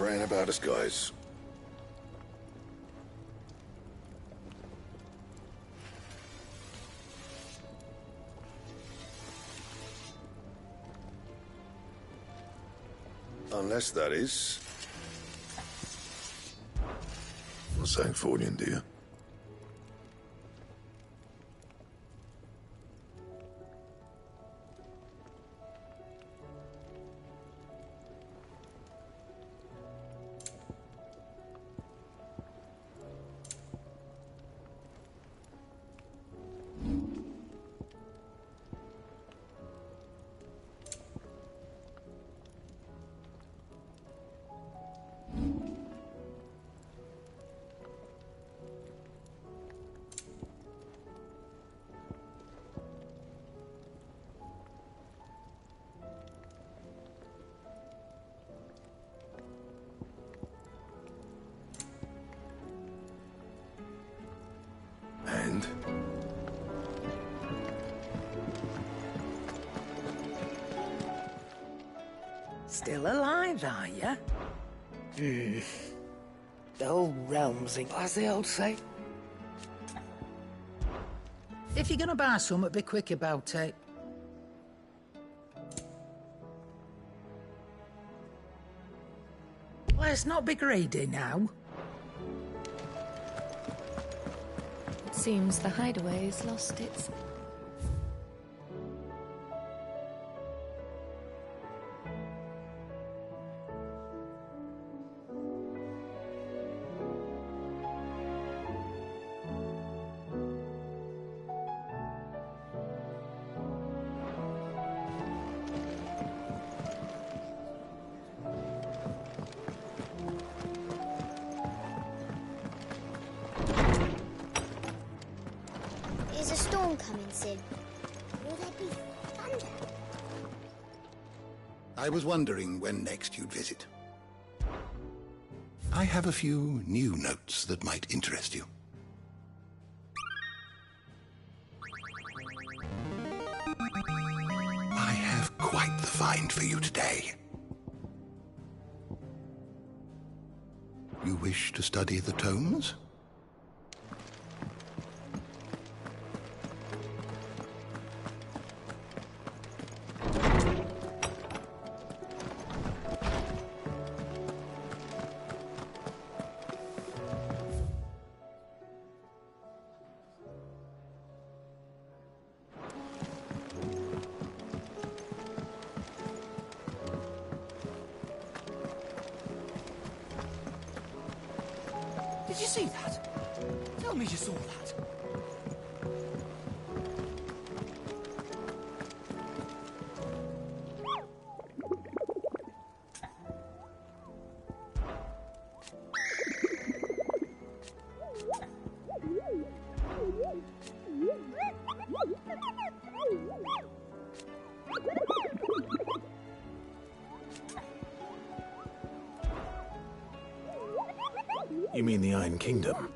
worrying about us, guys. Unless that is... Not saying Fordian, do you? And? Still alive, are you? The whole realm's in, as the old say. If you're gonna buy something, be quick about it. Let's not be greedy now. It seems the hideaway's lost its... Is a storm coming soon? Will there be thunder? I was wondering when next you'd visit. I have a few new notes that might interest you. I have quite the find for you today. You wish to study the tomes? Did you see that? Tell me you saw that. You mean the Iron Kingdom?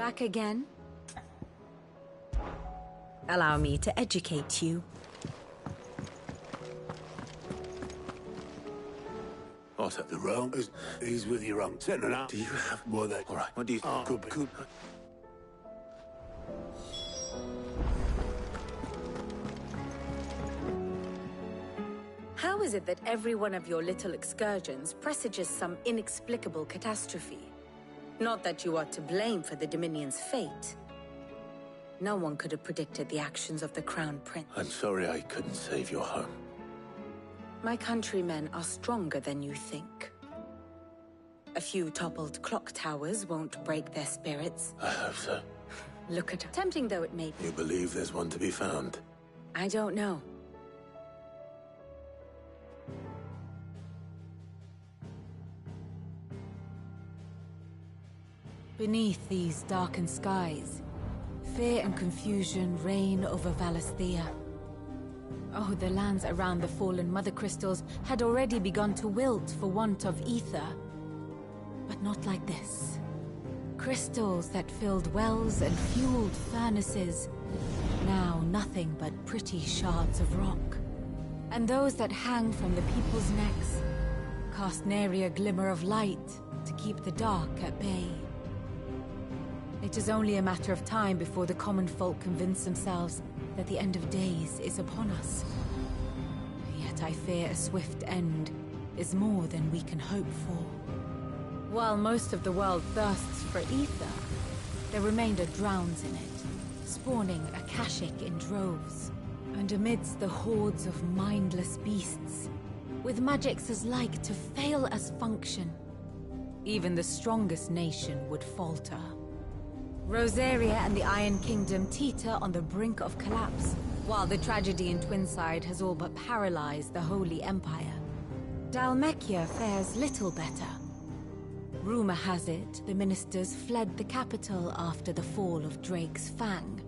Back again? Allow me to educate you. What's at The wrong is with your wrong. Send it out. Do you have... Well, that. All right, what do you... Could be. How is it that every one of your little excursions presages some inexplicable catastrophe? Not that you are to blame for the Dominion's fate. No one could have predicted the actions of the Crown Prince. I'm sorry I couldn't save your home. My countrymen are stronger than you think. A few toppled clock towers won't break their spirits. I hope so. Look at her. Tempting though it may be. You believe there's one to be found? I don't know. Beneath these darkened skies, fear and confusion reign over Valisthea. Oh, the lands around the fallen Mother Crystals had already begun to wilt for want of ether. But not like this. Crystals that filled wells and fueled furnaces. Now nothing but pretty shards of rock. And those that hang from the people's necks cast nary a glimmer of light to keep the dark at bay. It is only a matter of time before the common folk convince themselves that the end of days is upon us. Yet I fear a swift end is more than we can hope for. While most of the world thirsts for ether, the remainder drowns in it, spawning Akashic in droves. And amidst the hordes of mindless beasts, with magics as like to fail as function, even the strongest nation would falter. Rosaria and the Iron Kingdom teeter on the brink of collapse, while the tragedy in Twinside has all but paralyzed the Holy Empire. Dalmekia fares little better. Rumor has it the ministers fled the capital after the fall of Drake's Fang,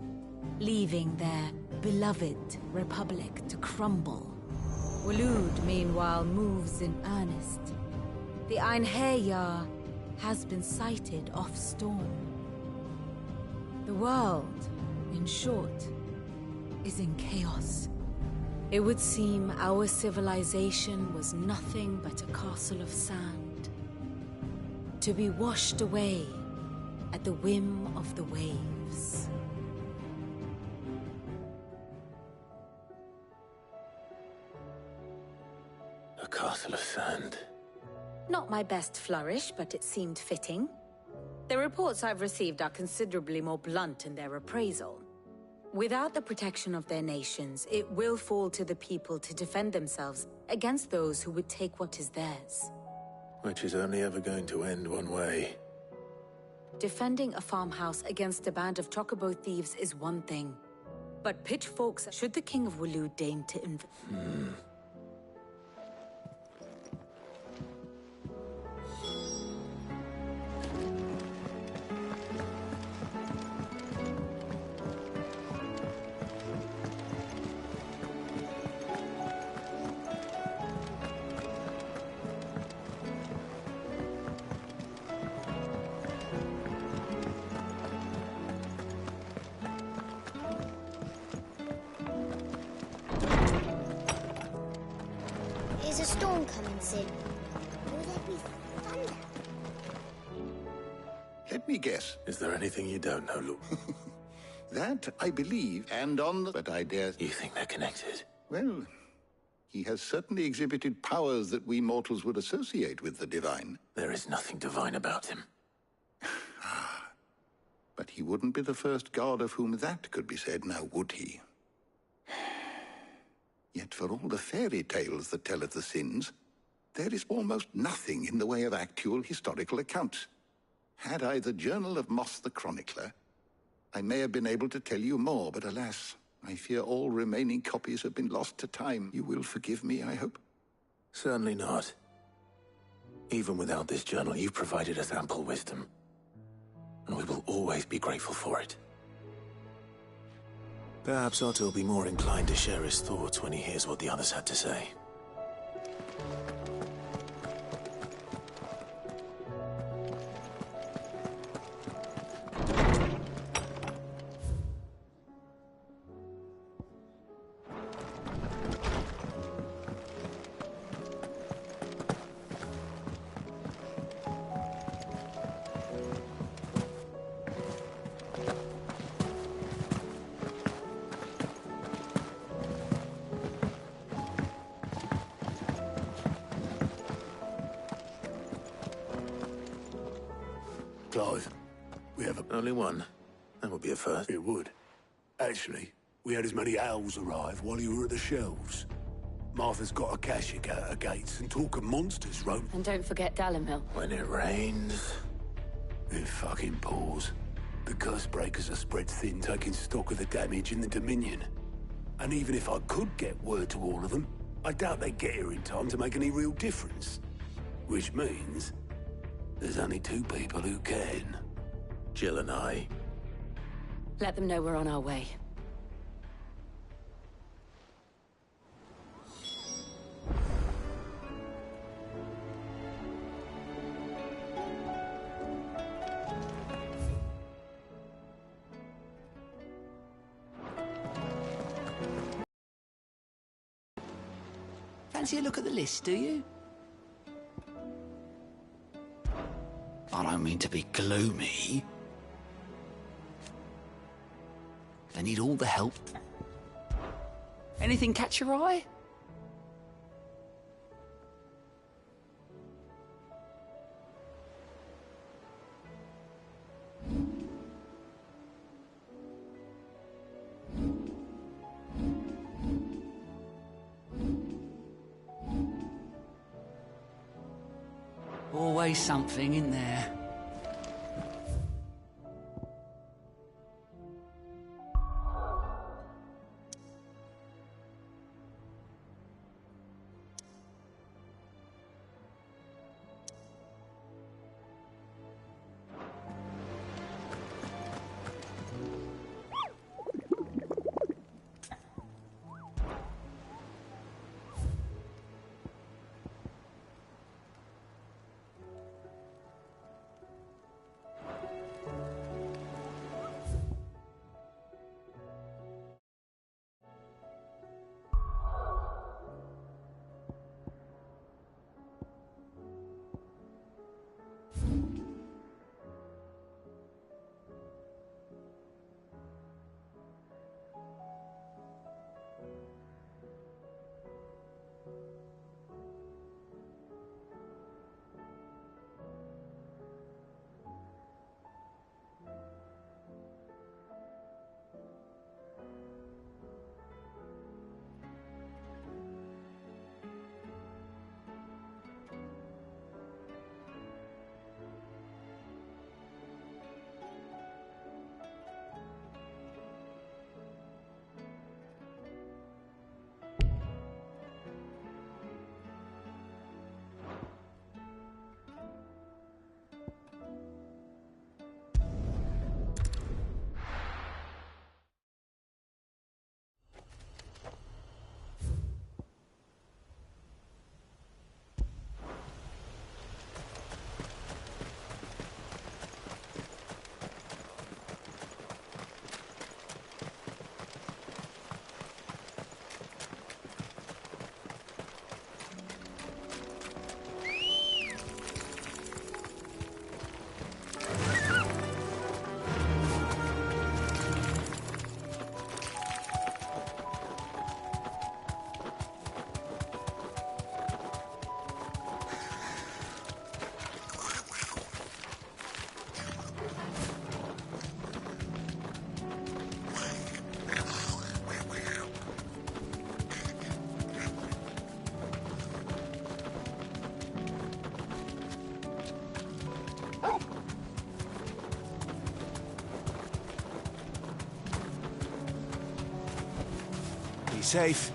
leaving their beloved republic to crumble. Waloed, meanwhile, moves in earnest. The Einherjar has been sighted off Storm. The world, in short, is in chaos. It would seem our civilization was nothing but a castle of sand, to be washed away at the whim of the waves. A castle of sand. Not my best flourish, but it seemed fitting. The reports I've received are considerably more blunt in their appraisal. Without the protection of their nations, it will fall to the people to defend themselves against those who would take what is theirs. Which is only ever going to end one way. Defending a farmhouse against a band of chocobo thieves is one thing. But pitchforks should the King of Waloed deign to Is a storm coming soon? Will there be thunder? Let me guess. Is there anything you don't know, Luke? That, I believe, and on the... But I dare... You think they're connected? Well, he has certainly exhibited powers that we mortals would associate with the divine. There is nothing divine about him. But he wouldn't be the first god of whom that could be said, now would he? Yet for all the fairy tales that tell of the sins, there is almost nothing in the way of actual historical accounts. Had I the Journal of Moss the Chronicler, I may have been able to tell you more, but alas, I fear all remaining copies have been lost to time. You will forgive me, I hope? Certainly not. Even without this journal, you provided us ample wisdom. And we will always be grateful for it. Perhaps Otto will be more inclined to share his thoughts when he hears what the others had to say. Only one. That would be a first. It would. Actually, we had as many owls arrive while you were at the shelves. Martha's got a cash at her gates and talk of monsters roam. And don't forget Dalimil. When it rains... It fucking pours. The curse breakers are spread thin, taking stock of the damage in the Dominion. And even if I could get word to all of them, I doubt they'd get here in time to make any real difference. Which means... there's only two people who can. Jill and I. Let them know we're on our way. Fancy a look at the list, do you? I don't mean to be gloomy. They need all the help. Anything catch your eye? Always something in there. Be safe.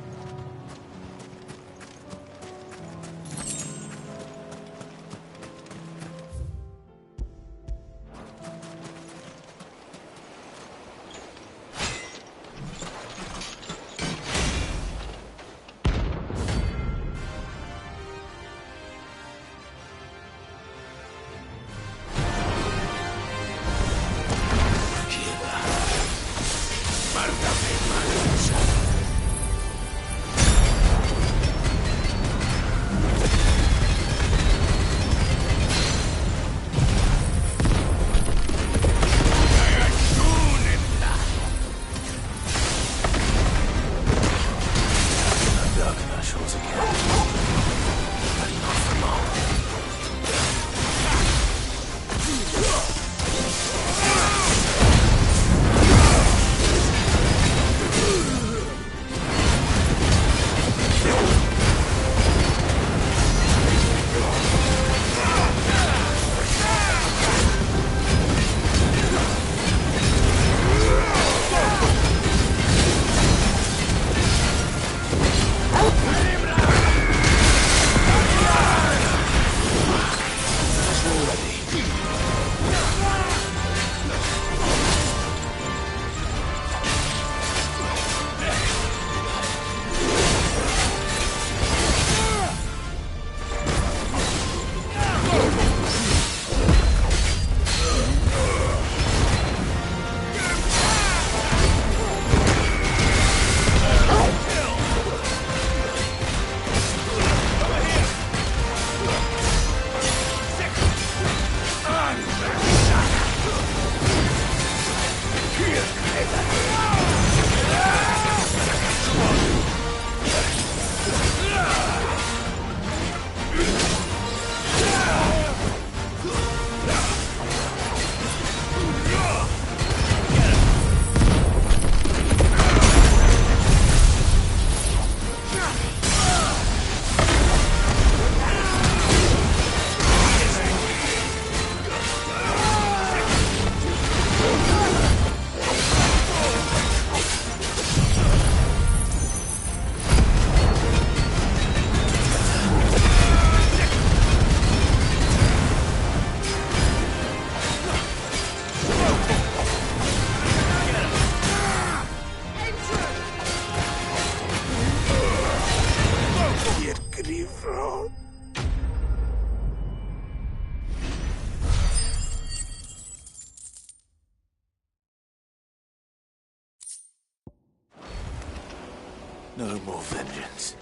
No more vengeance.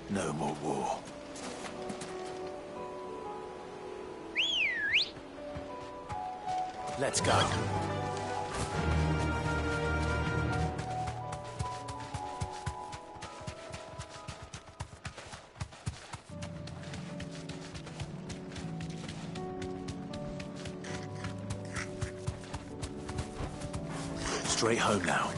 No more war. Let's go. Straight home now.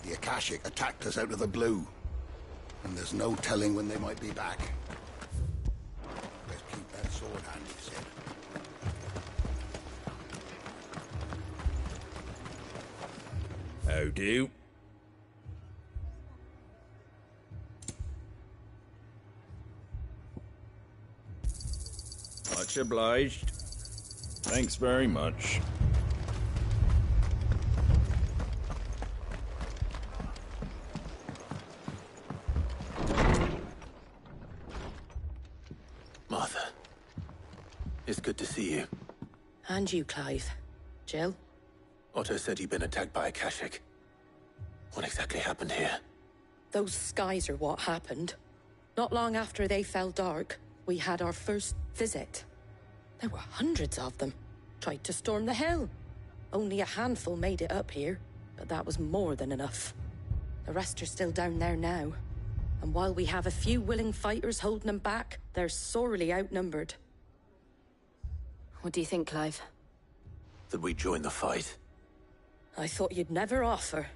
The Akashic attacked us out of the blue, and there's no telling when they might be back. Let's keep that sword handy, Sid. How do? Much obliged. Thanks very much. Martha, it's good to see you. And you, Clive. Jill? Otto said you'd been attacked by Akashic. What exactly happened here? Those skies are what happened. Not long after they fell dark, we had our first visit. There were hundreds of them. Tried to storm the hill. Only a handful made it up here, but that was more than enough. The rest are still down there now. And while we have a few willing fighters holding them back, they're sorely outnumbered. What do you think, Clive? That we join the fight? I thought you'd never offer.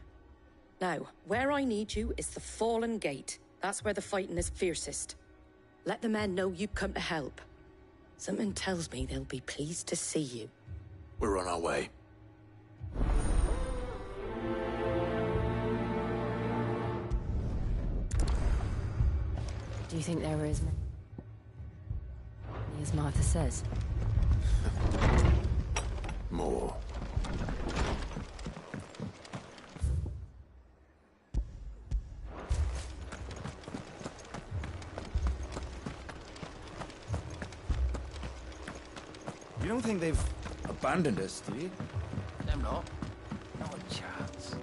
Now, where I need you is the Fallen Gate. That's where the fighting is fiercest. Let the men know you've come to help. Something tells me they'll be pleased to see you. We're on our way. Do you think there is many, as Martha says? More. You don't think they've abandoned us, do you? Them not. Not a chance.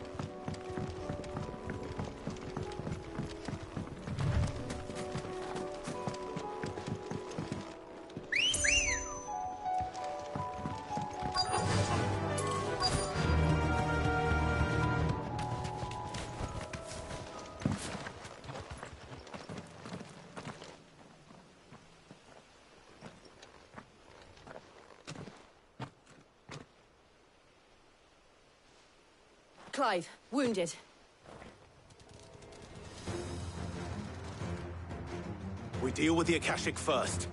Clive, wounded. We deal with the Akashic first.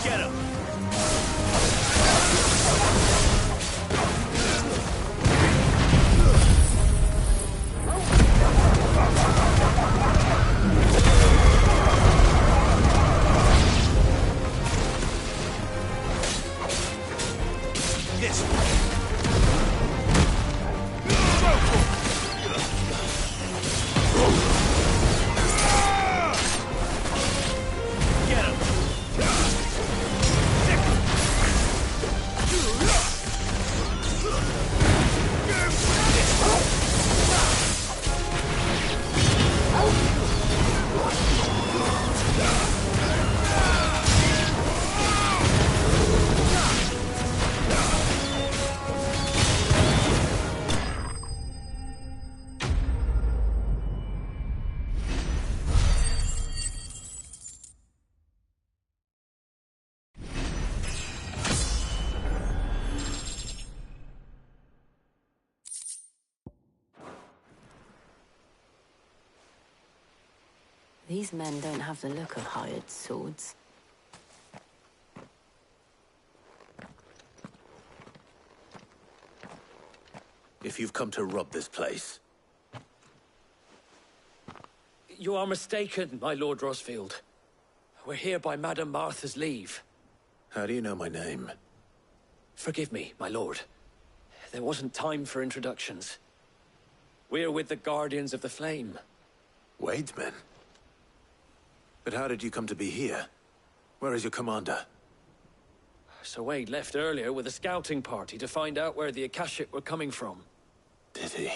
Get him! These men don't have the look of hired swords. If you've come to rob this place... You are mistaken, my Lord Rosfield. We're here by Madame Martha's leave. How do you know my name? Forgive me, my lord. There wasn't time for introductions. We're with the Guardians of the Flame. Wade's men? But how did you come to be here? Where is your commander? Sir Wade left earlier with a scouting party to find out where the Akashic were coming from. Did he?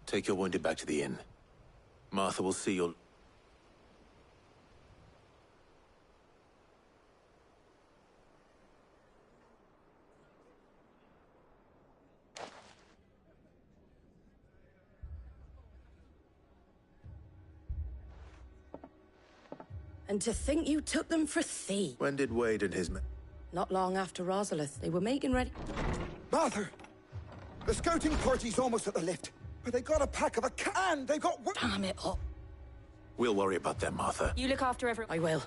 Take your wounded back to the inn. Martha will see your... And to think you took them for thieves. When did Wade and his men... Not long after Rosalith, they were making ready... Martha! The scouting party's almost at the lift. But they got a pack of a can! They got... Damn it up. We'll worry about them, Martha. You look after everyone. I will.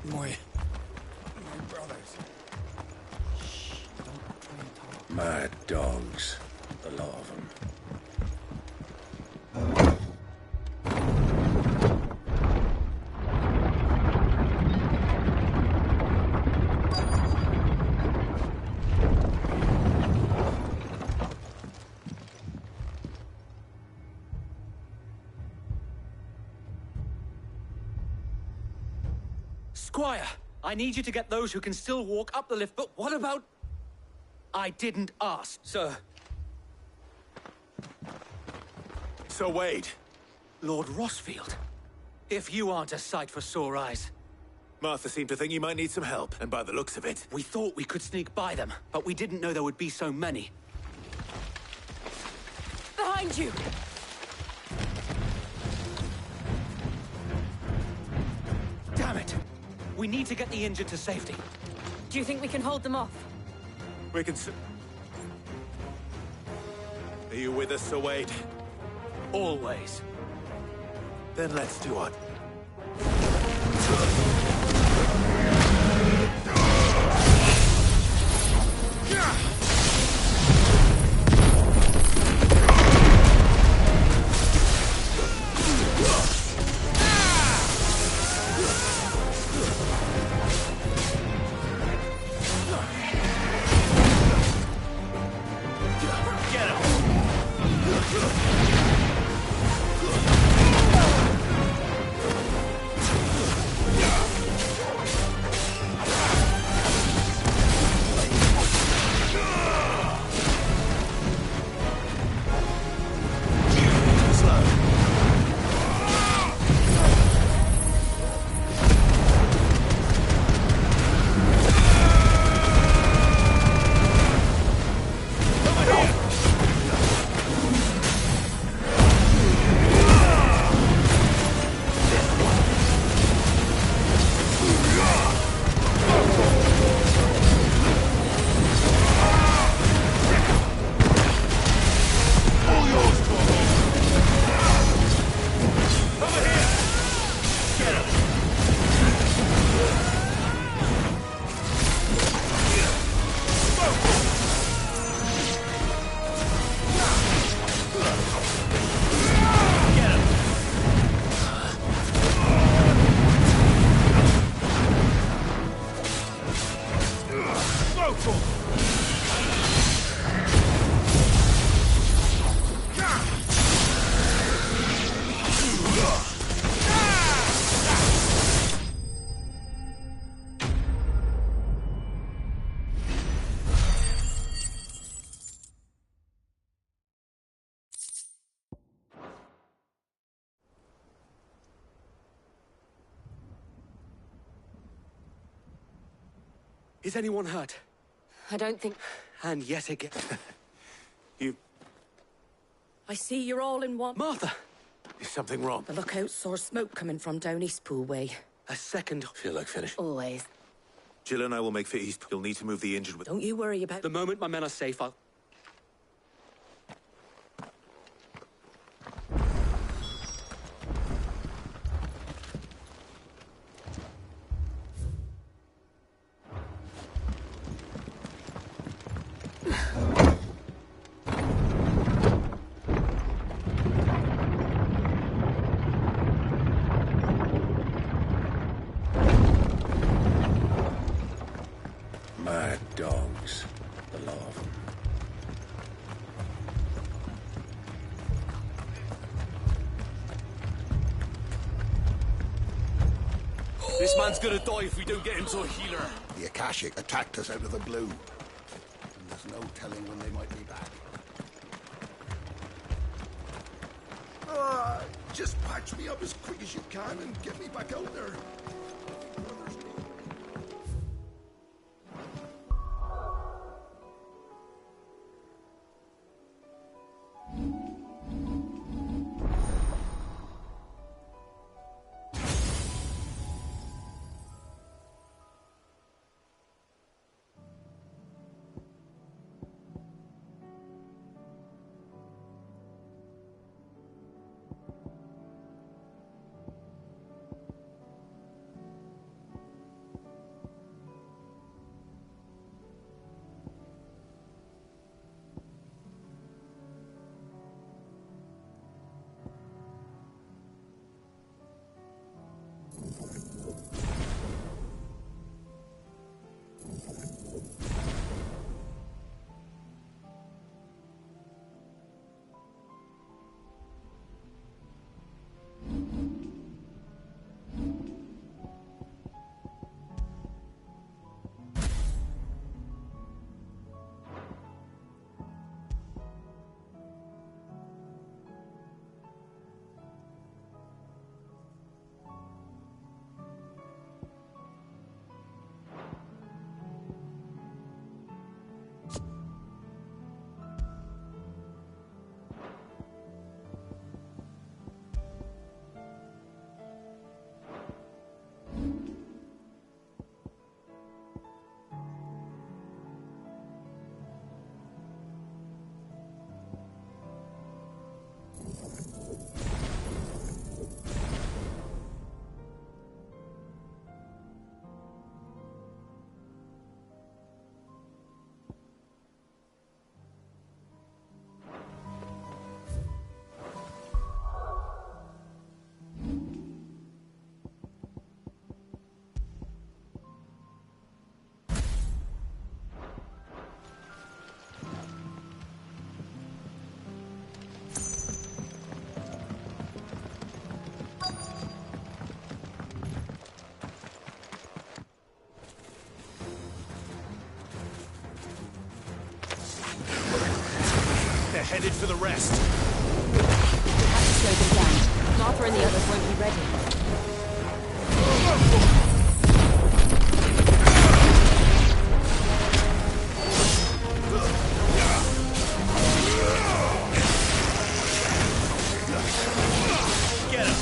My brothers. Shh, don't try and talk. Mad dogs. A lot of them. Squire, I need you to get those who can still walk up the lift, but what about... I didn't ask, sir. Sir Wade. Lord Rosfield. If you aren't a sight for sore eyes. Martha seemed to think you might need some help, and by the looks of it... We thought we could sneak by them, but we didn't know there would be so many. Behind you! Damn it! We need to get the injured to safety. Do you think we can hold them off? We can... Are you with us, Sir Wade? Always. Then let's do it. Yeah! Is anyone hurt? I don't think... And yet again... I see you're all in one. Martha! Is something wrong? The lookout saw smoke coming from down Eastpool way. A second... Feel like finish. Always. Jill and I will make for East. You'll need to move the injured with... Don't you worry about... The moment my men are safe, I'll... Mad dogs, the lot of them. This man's gonna die if we don't get him to a healer. The Akashic attacked us out of the blue. And there's no telling when they might be back. Just patch me up as quick as you can and get me back out there. They're headed for the rest. We have to slow them down. Martha and the others won't be ready. Get him!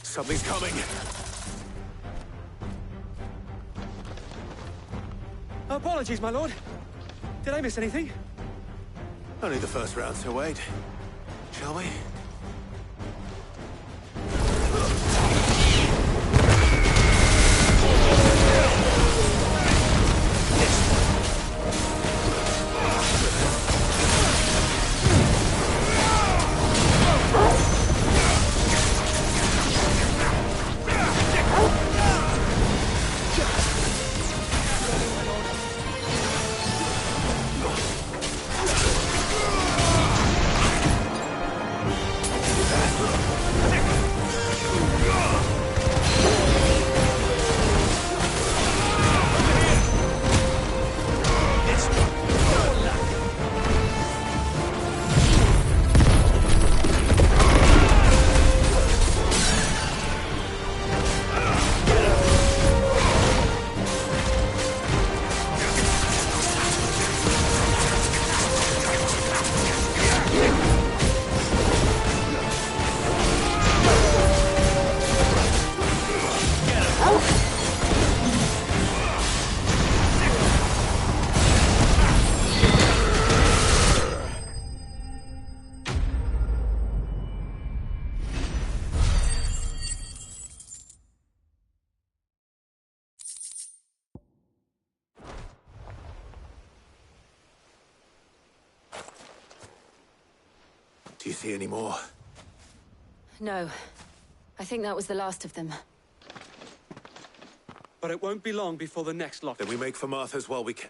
Something's coming. Apologies, my lord. Did I miss anything? Only the first round, so wait. Shall we? Do you see any more? No. I think that was the last of them. But it won't be long before the next lot. Then we make for Martha's while we can.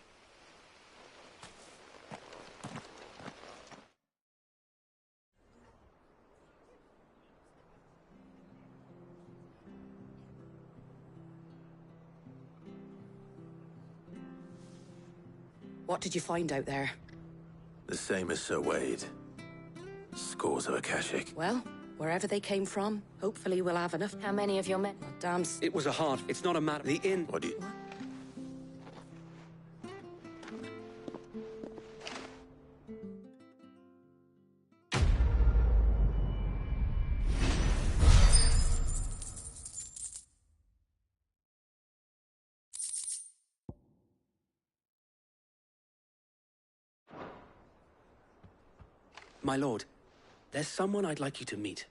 What did you find out there? The same as Sir Wade. Scores of Akashic. Well, wherever they came from, hopefully we'll have enough. How many of your men? Damn. It was a hard. It's not a matter. The inn. What do you... My lord, there's someone I'd like you to meet.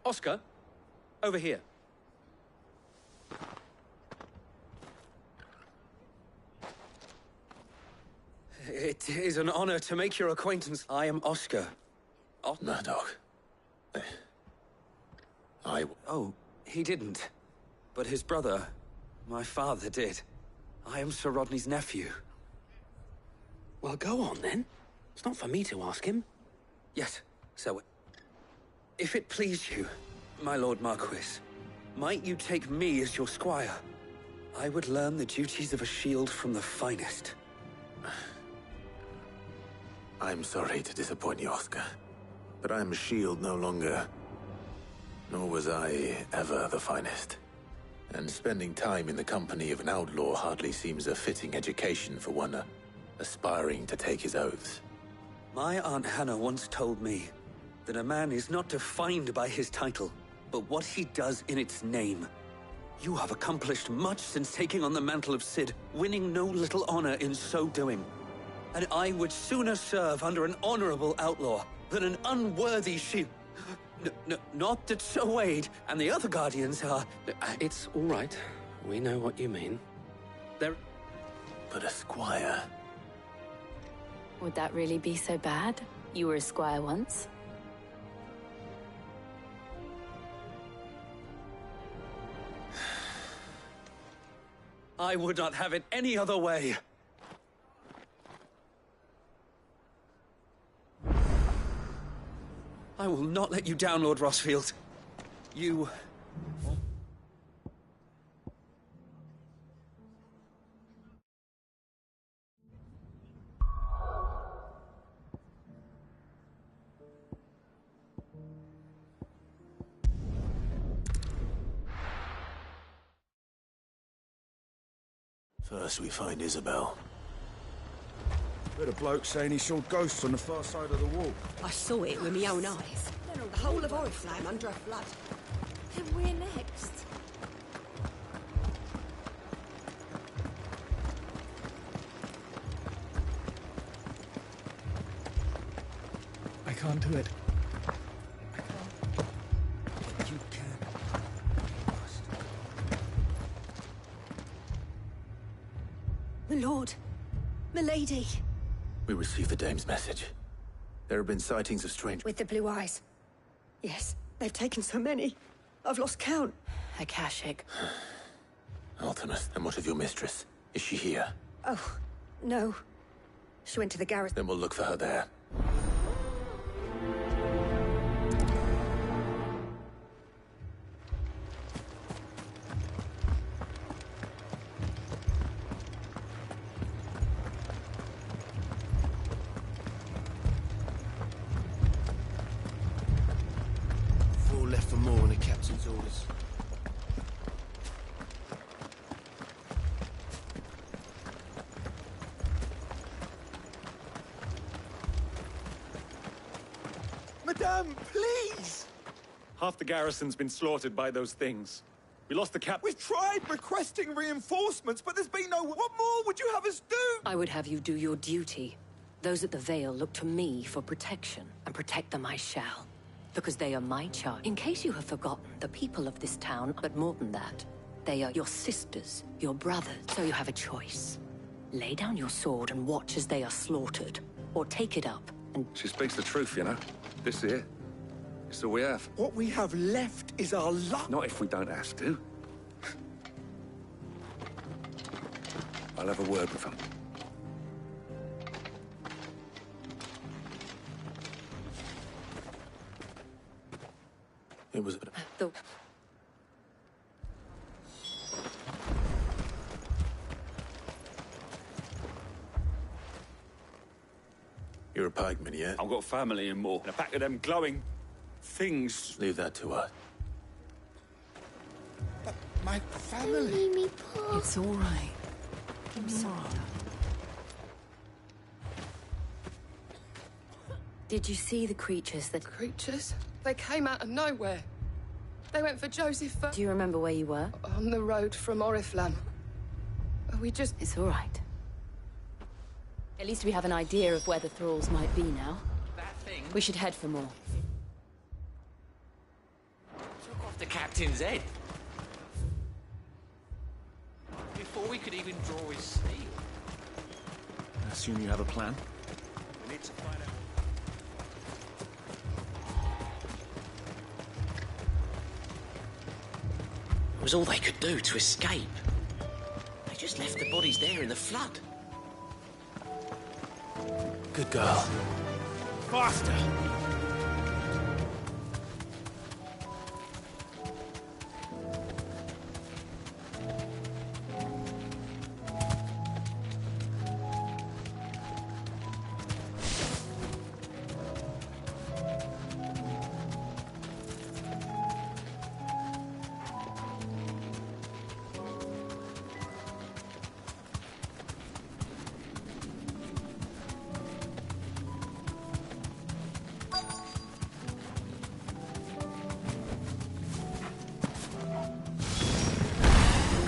Oscar, over here. It is an honor to make your acquaintance. I am Oscar. Murdoch. Oh, he didn't. But his brother, my father, did. I am Sir Rodney's nephew. Well, go on, then. It's not for me to ask him. Yes, so... If it please you, my Lord Marquis, might you take me as your squire? I would learn the duties of a shield from the finest. I'm sorry to disappoint you, Oscar. But I'm a shield no longer. Nor was I ever the finest. And spending time in the company of an outlaw hardly seems a fitting education for one aspiring to take his oaths. My Aunt Hannah once told me that a man is not defined by his title, but what he does in its name. You have accomplished much since taking on the mantle of Cid, winning no little honor in so doing. And I would sooner serve under an honorable outlaw than an unworthy shield. Not that Sir Wade and the other guardians are... It's all right. We know what you mean. They're... But a squire... Would that really be so bad? You were a squire once. I would not have it any other way. I will not let you down, Lord Rossfield. You... First we find Isabel. Heard a bloke saying he saw ghosts on the far side of the wall. I saw it with my own eyes. The whole of Oriflame under a flood. Then we're next. I can't do it. You can. My lord. My lady. We received the dame's message. There have been sightings of strange... With the blue eyes. Yes, they've taken so many. I've lost count. Akashic. Artemis, and what of your mistress? Is she here? Oh, no. She went to the garrison. Then we'll look for her there. Left for more on the captain's orders. Madame, please! Half the garrison's been slaughtered by those things. We lost the cap... We've tried requesting reinforcements, but there's been no... What more would you have us do? I would have you do your duty. Those at the Vale look to me for protection, and protect them I shall. Because they are my charge. In case you have forgotten, the people of this town, but more than that, they are your sisters, your brothers. So you have a choice. Lay down your sword and watch as they are slaughtered, or take it up and... She speaks the truth, you know. This here. It's all we have. What we have left is our luck. Not if we don't have to. I'll have a word with them. It was... You're a pikeman, yeah? I've got family and more. And a pack of them glowing things. Leave that to us. My family. Me, Paul. It's all right. I'm sorry. Did you see the creatures that... Creatures? They came out of nowhere. They went for Joseph. Do you remember where you were? On the road from Oriflamme. We just... It's all right. At least we have an idea of where the thralls might be now. That thing We should head for more. took off the captain's head. Before we could even draw his seal. I assume you have a plan? We need to find out. It was all they could do to escape. They just left the bodies there in the flood. Good girl. Faster!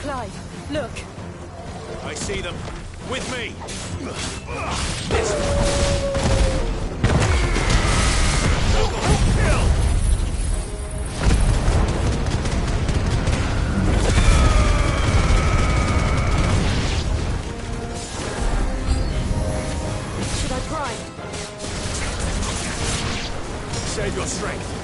Clive, look. I see them. With me! Should I try? Save your strength.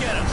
Get him!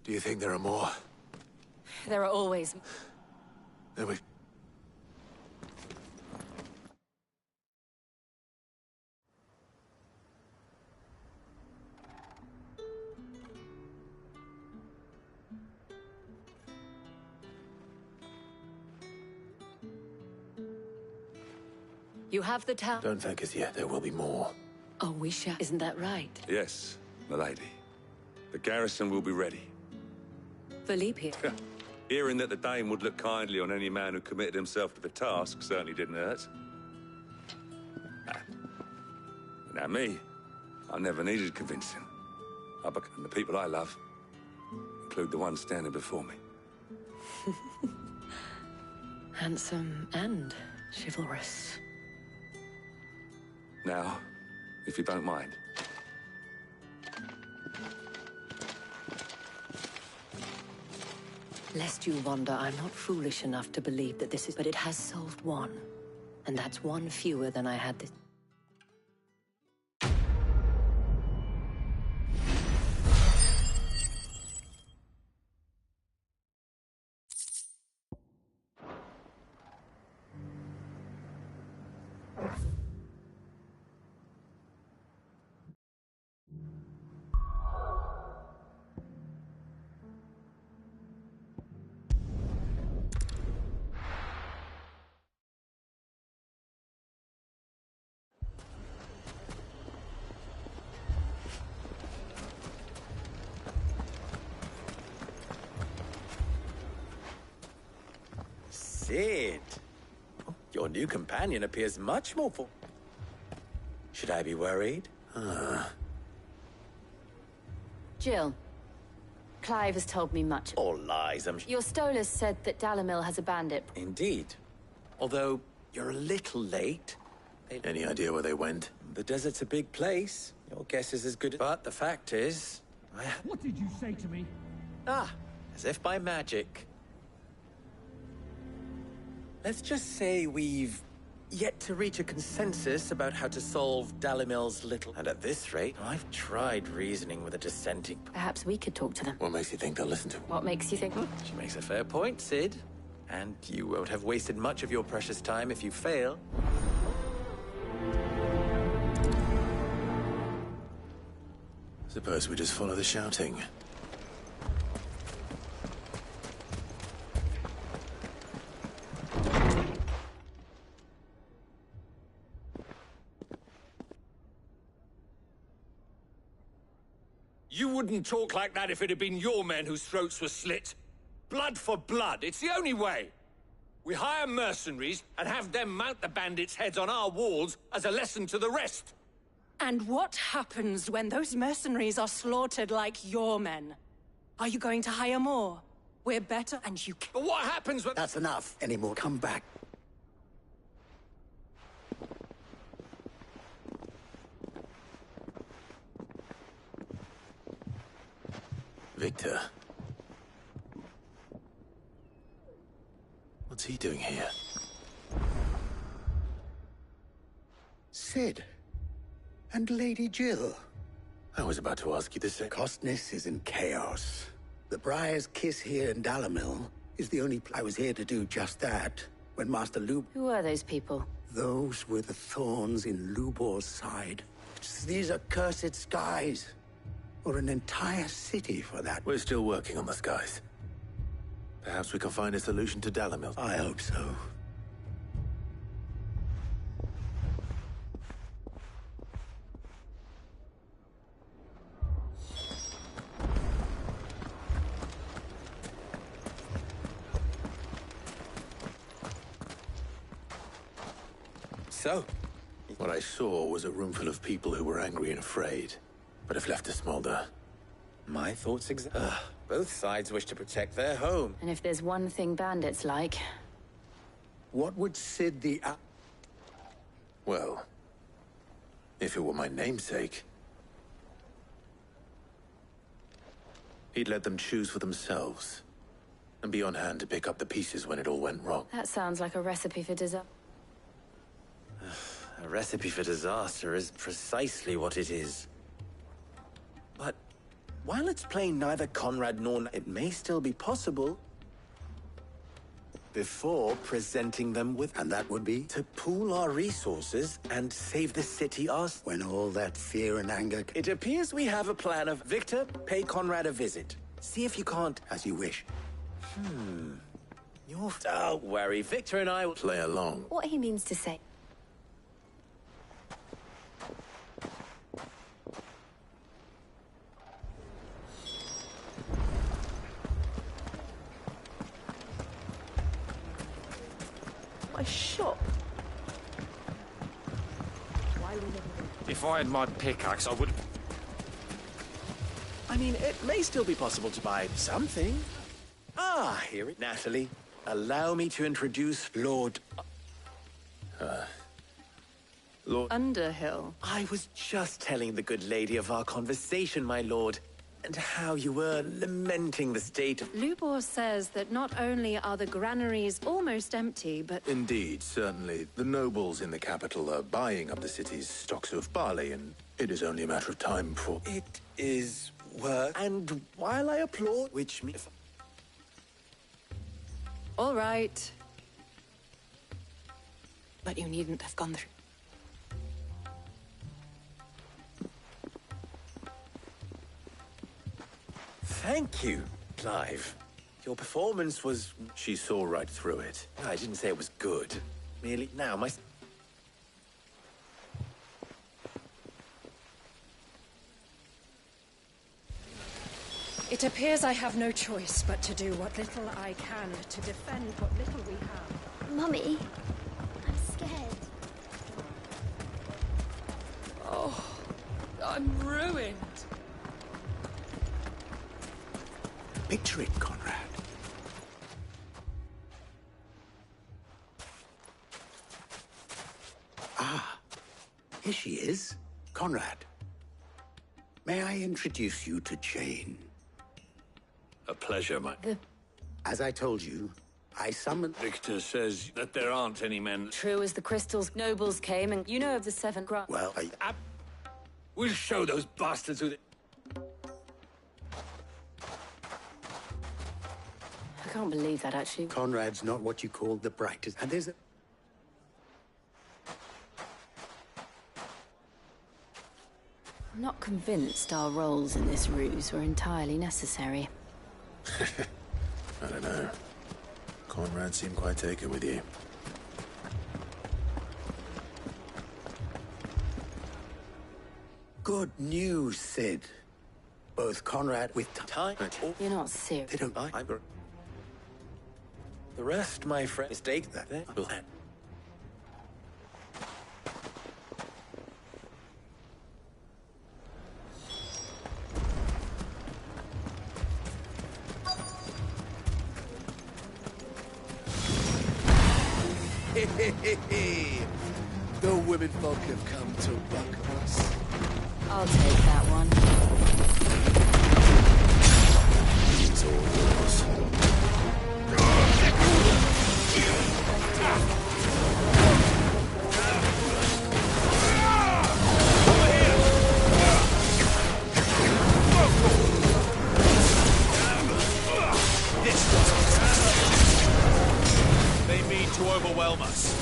Do you think there are more? There are always... Then we... You have the town. Don't thank us yet. There will be more. Oh, we shall. Isn't that right? Yes, milady. The garrison will be ready. Philippe here. Hearing that the Dane would look kindly on any man who committed himself to the task certainly didn't hurt. Now me, I never needed convincing. I become the people I love, include the ones standing before me. Handsome and chivalrous. Now, if you don't mind. Lest you wonder, I'm not foolish enough to believe that this is... But it has solved one. And that's one fewer than I had this... Cid! Your new companion appears much more for... Should I be worried? Jill, Clive has told me much. All lies, I'm... Your Stolas said that Dalamil has a bandit. Indeed. Although, you're a little late. Any idea where they went? The desert's a big place. Your guess is as good... But the fact is... What did you say to me? Ah, as if by magic. Let's just say we've yet to reach a consensus about how to solve Dalimil's little... And at this rate, I've tried reasoning with a dissenting... Perhaps we could talk to them. What makes you think they'll listen to What makes you think... She makes a fair point, Cid. And you won't have wasted much of your precious time if you fail. Suppose we just follow the shouting. You wouldn't talk like that if it had been your men whose throats were slit. Blood for blood, it's the only way. We hire mercenaries and have them mount the bandits' heads on our walls as a lesson to the rest. And what happens when those mercenaries are slaughtered like your men? Are you going to hire more? We're better and you can... But what happens when... That's enough. Any more? Come back. Victor. What's he doing here? Cid. And Lady Jill. I was about to ask you the same. Costness is in chaos. The Briar's Kiss here in Dalamil is the only I was here to do just that. When Master Lub... Who are those people? Those were the thorns in Lubor's side. These are cursed skies. Or an entire city, for that. We're still working on the skies. Perhaps we can find a solution to Dalamil. I hope so. So? What I saw was a room full of people who were angry and afraid, but have left to smolder. My thoughts exactly. Both sides wish to protect their home. And if there's one thing bandits like... What would Cid the... Well, if it were my namesake, he'd let them choose for themselves, and be on hand to pick up the pieces when it all went wrong. That sounds like a recipe for disaster. A recipe for disaster is precisely what it is. But While it's plain neither Conrad nor it may still be possible before presenting them with... And that would be? To pool our resources and save the city us. When all that fear and anger... It appears we have a plan of... Victor, pay Conrad a visit. See if you can't... As you wish. Don't worry, Victor and I will... Play along. What he means to say. My shop. If I had my pickaxe, I would... I mean, it may still be possible to buy something. Ah, here it... Natalie, allow me to introduce Lord... Lord... Underhill. I was just telling the good lady of our conversation, my lord, and how you were lamenting the state of... Lubor says that not only are the granaries almost empty, but... Indeed, certainly. The nobles in the capital are buying up the city's stocks of barley, and it is only a matter of time before... It is work. And while I applaud, which means... All right. But you needn't have gone through. Thank you, Clive. Your performance was... She saw right through it. I didn't say it was good. Merely, now, my... It appears I have no choice but to do what little I can to defend what little we have. Mummy, I'm scared. Oh, I'm ruined. Picture it, Conrad. Ah, here she is. Conrad. May I introduce you to Jane? A pleasure, my... As I told you, I summoned... Victor says that there aren't any men... True as the crystals, nobles came, and you know of the seven gra... Well, We'll show those bastards who... I can't believe that, actually. Conrad's not what you call the brightest. And there's a... I'm not convinced our roles in this ruse were entirely necessary. I don't know. Conrad seemed quite taken with you. Good news, Sid. Both Conrad with time... You're not serious. They don't buy... The rest, my friend... Mistake that. The women folk have come to welcome us. I'll take that one. It's all yours. They mean to overwhelm us.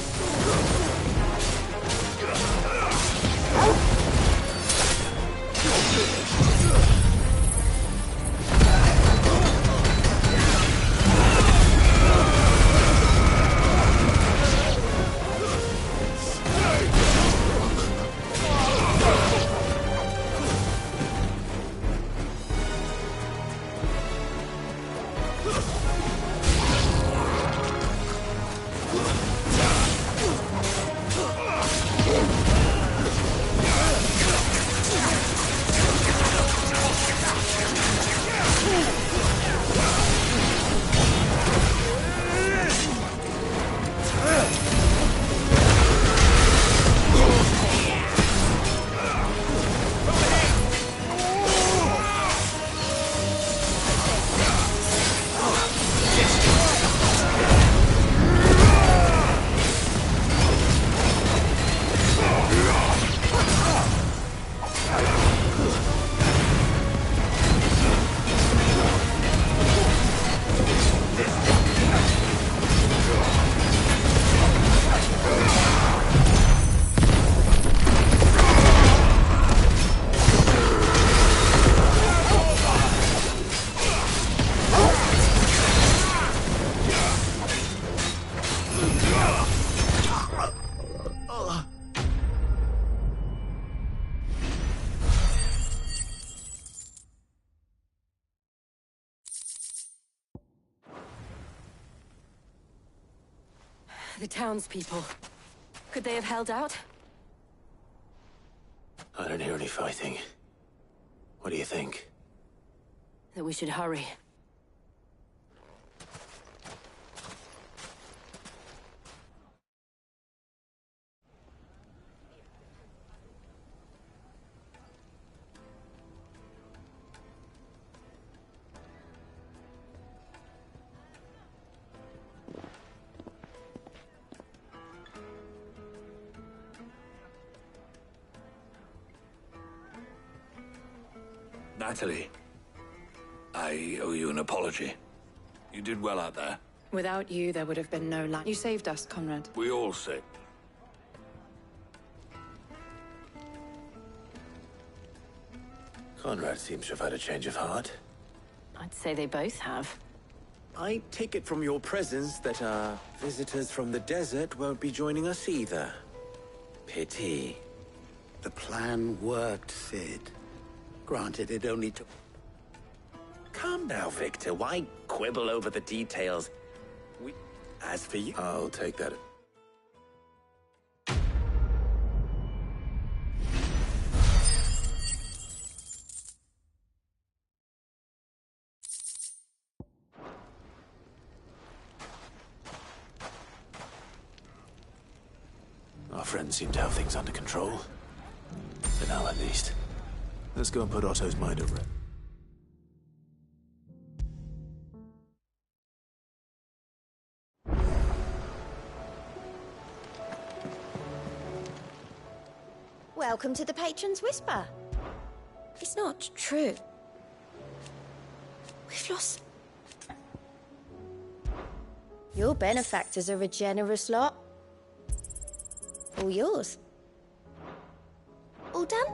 The townspeople. Could they have held out? I don't hear any fighting. What do you think? That we should hurry. Natalie, I owe you an apology. You did well out there. Without you, there would have been no land. You saved us, Conrad. We all saved. Conrad seems to have had a change of heart. I'd say they both have. I take it from your presence that our visitors from the desert won't be joining us either. Pity. The plan worked, Sid. Granted, it only took... Calm now, Victor. Why quibble over the details? As for you... I'll take that. Our friends seem to have things under control. For now, at least. Let's go and put Otto's mind at rest. Welcome to the Patron's Whisper. It's not true. We've lost... Your benefactors are a generous lot. All yours. All done?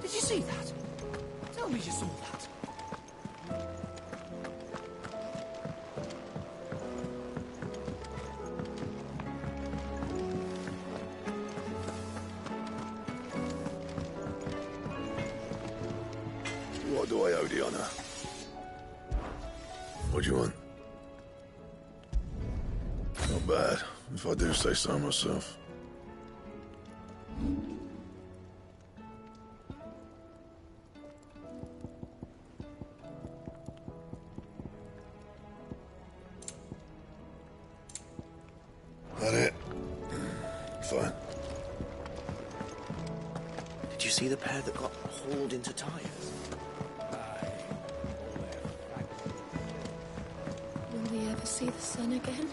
Did you see that? Tell me you saw that. What do I owe the honor? What do you want? Not bad, if I do say so myself. That it? Fine. Did you see the pair that got hauled into tires? Will we ever see the sun again?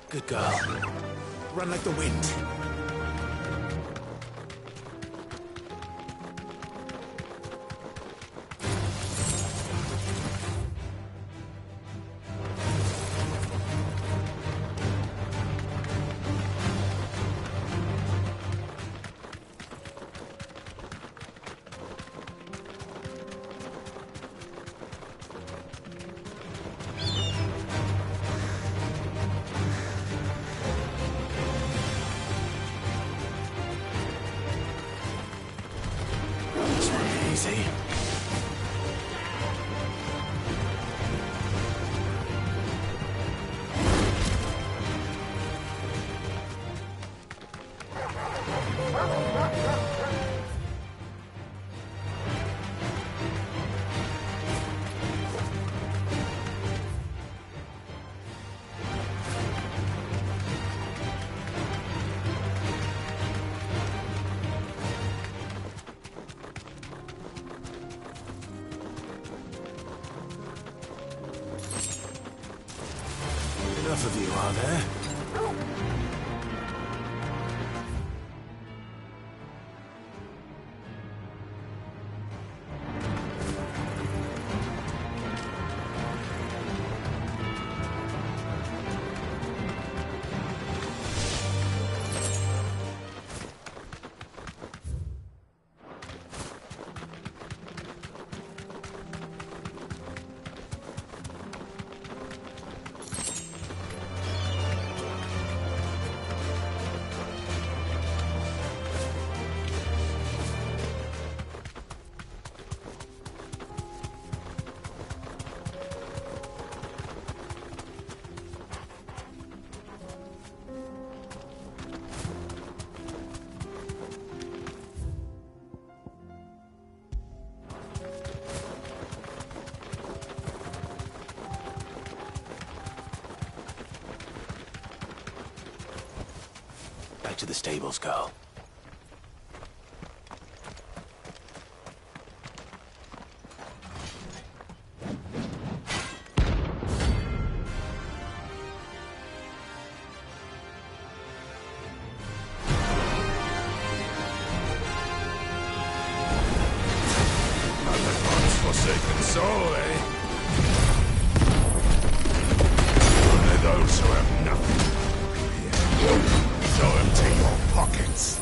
Good girl. Run like the wind. Easy. Enough of you, are there? Back to the stables, girl. Forsaken soul, eh? Only those who have nothing. Here. So empty your pockets.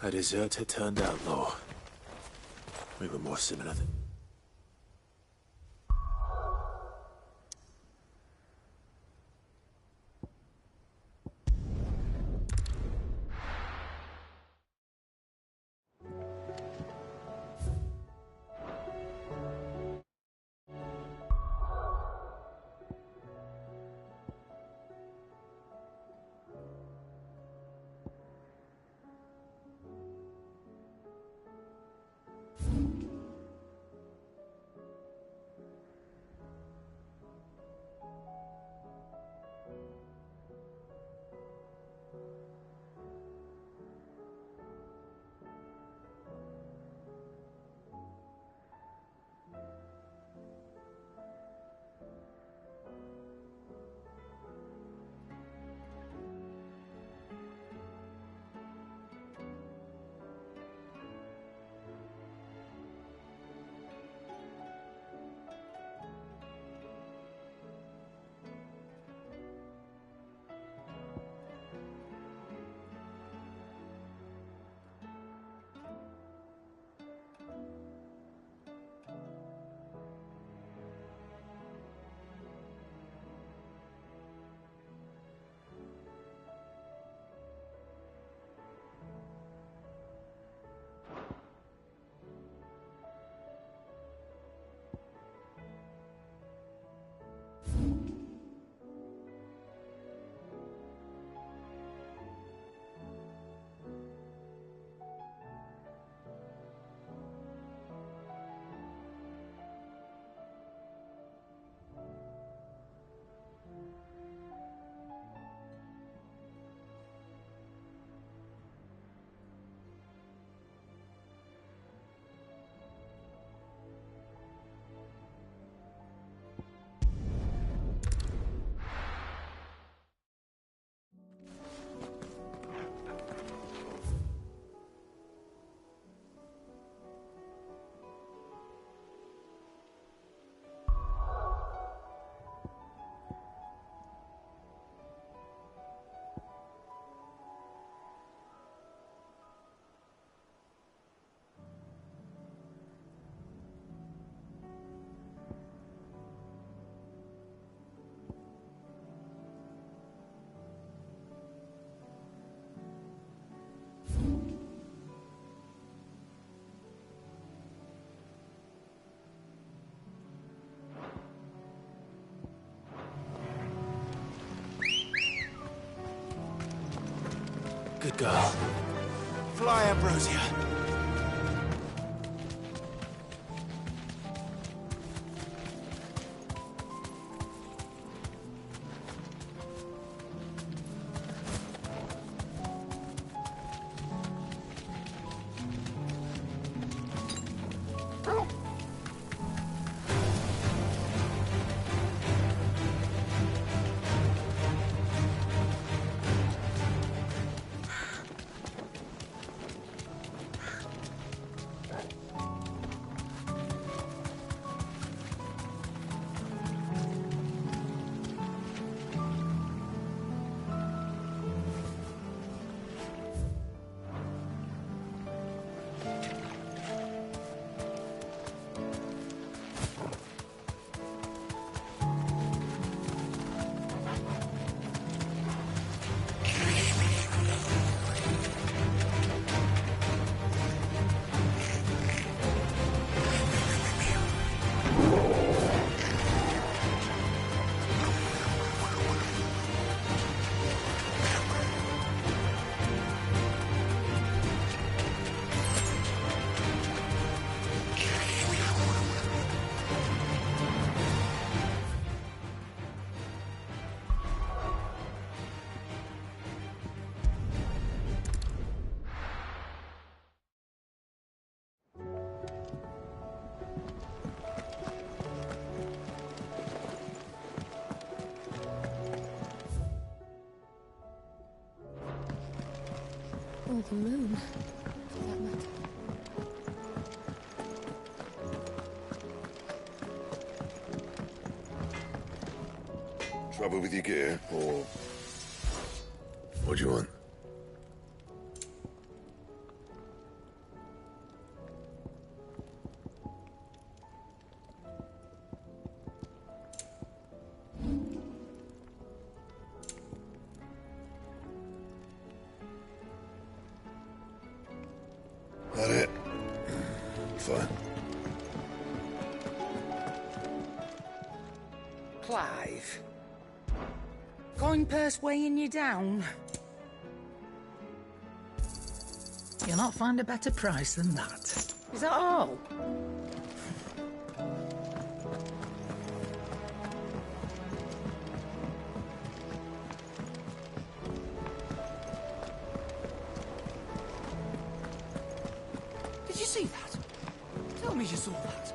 A deserter turned outlaw. We were more similar than... Good girl. Fly, Ambrosia. Or the moon, for that matter. Trouble with your gear, or... What do you want? That it? Fine. Clive. Coin purse weighing you down? You'll not find a better price than that. Is that all? Did you see that? Tell me you saw that.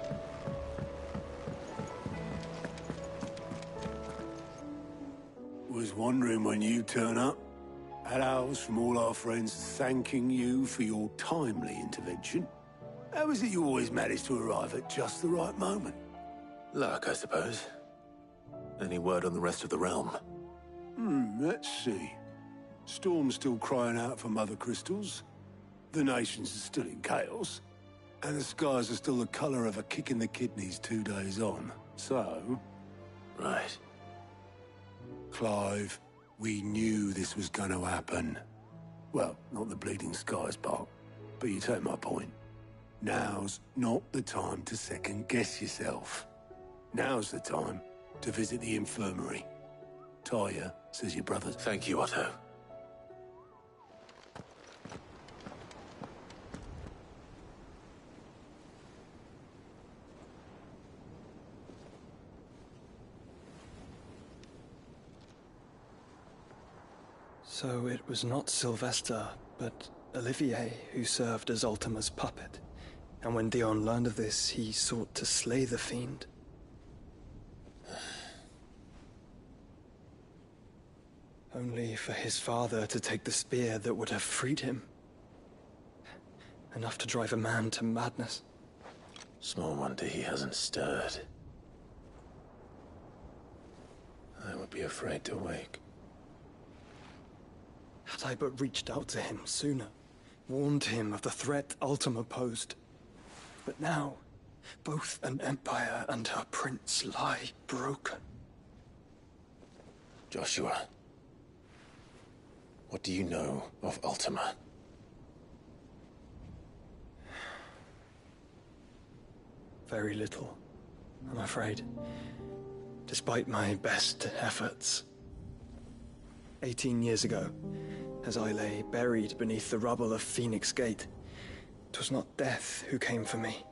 Was wondering when you turn up. Had ours from all our friends thanking you for your timely intervention. How is it you always manage to arrive at just the right moment? Luck, I suppose. Any word on the rest of the realm? Let's see. Storm's still crying out for mother crystals. The nations are still in chaos. And the skies are still the color of a kick in the kidneys 2 days on. So... Right. Clive, we knew this was going to happen. Well, not the bleeding skies part, but you take my point. Now's not the time to second-guess yourself. Now's the time to visit the infirmary. Talia says your brother... Thank you, Otto. So it was not Sylvester, but Olivier who served as Ultima's puppet. And when Dion learned of this, he sought to slay the fiend. Only for his father to take the spear that would have freed him. Enough to drive a man to madness. Small wonder he hasn't stirred. I would be afraid to wake. Had I but reached out to him sooner, warned him of the threat Ultima posed. But now, both an empire and her prince lie broken. Joshua, what do you know of Ultima? Very little, I'm afraid. Despite my best efforts. 18 years ago, as I lay buried beneath the rubble of Phoenix Gate, 'twas not death who came for me,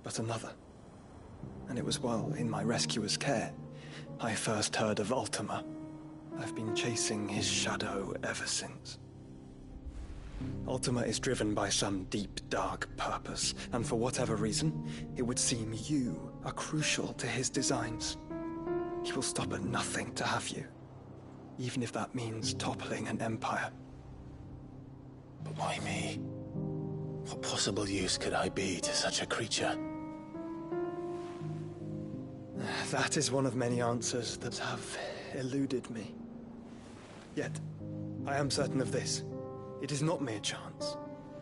but another. And it was while in my rescuer's care, I first heard of Ultima. I've been chasing his shadow ever since. Ultima is driven by some deep, dark purpose, and for whatever reason, it would seem you are crucial to his designs. He will stop at nothing to have you, even if that means toppling an empire. But why me? What possible use could I be to such a creature? That is one of many answers that have eluded me. Yet, I am certain of this. It is not mere chance.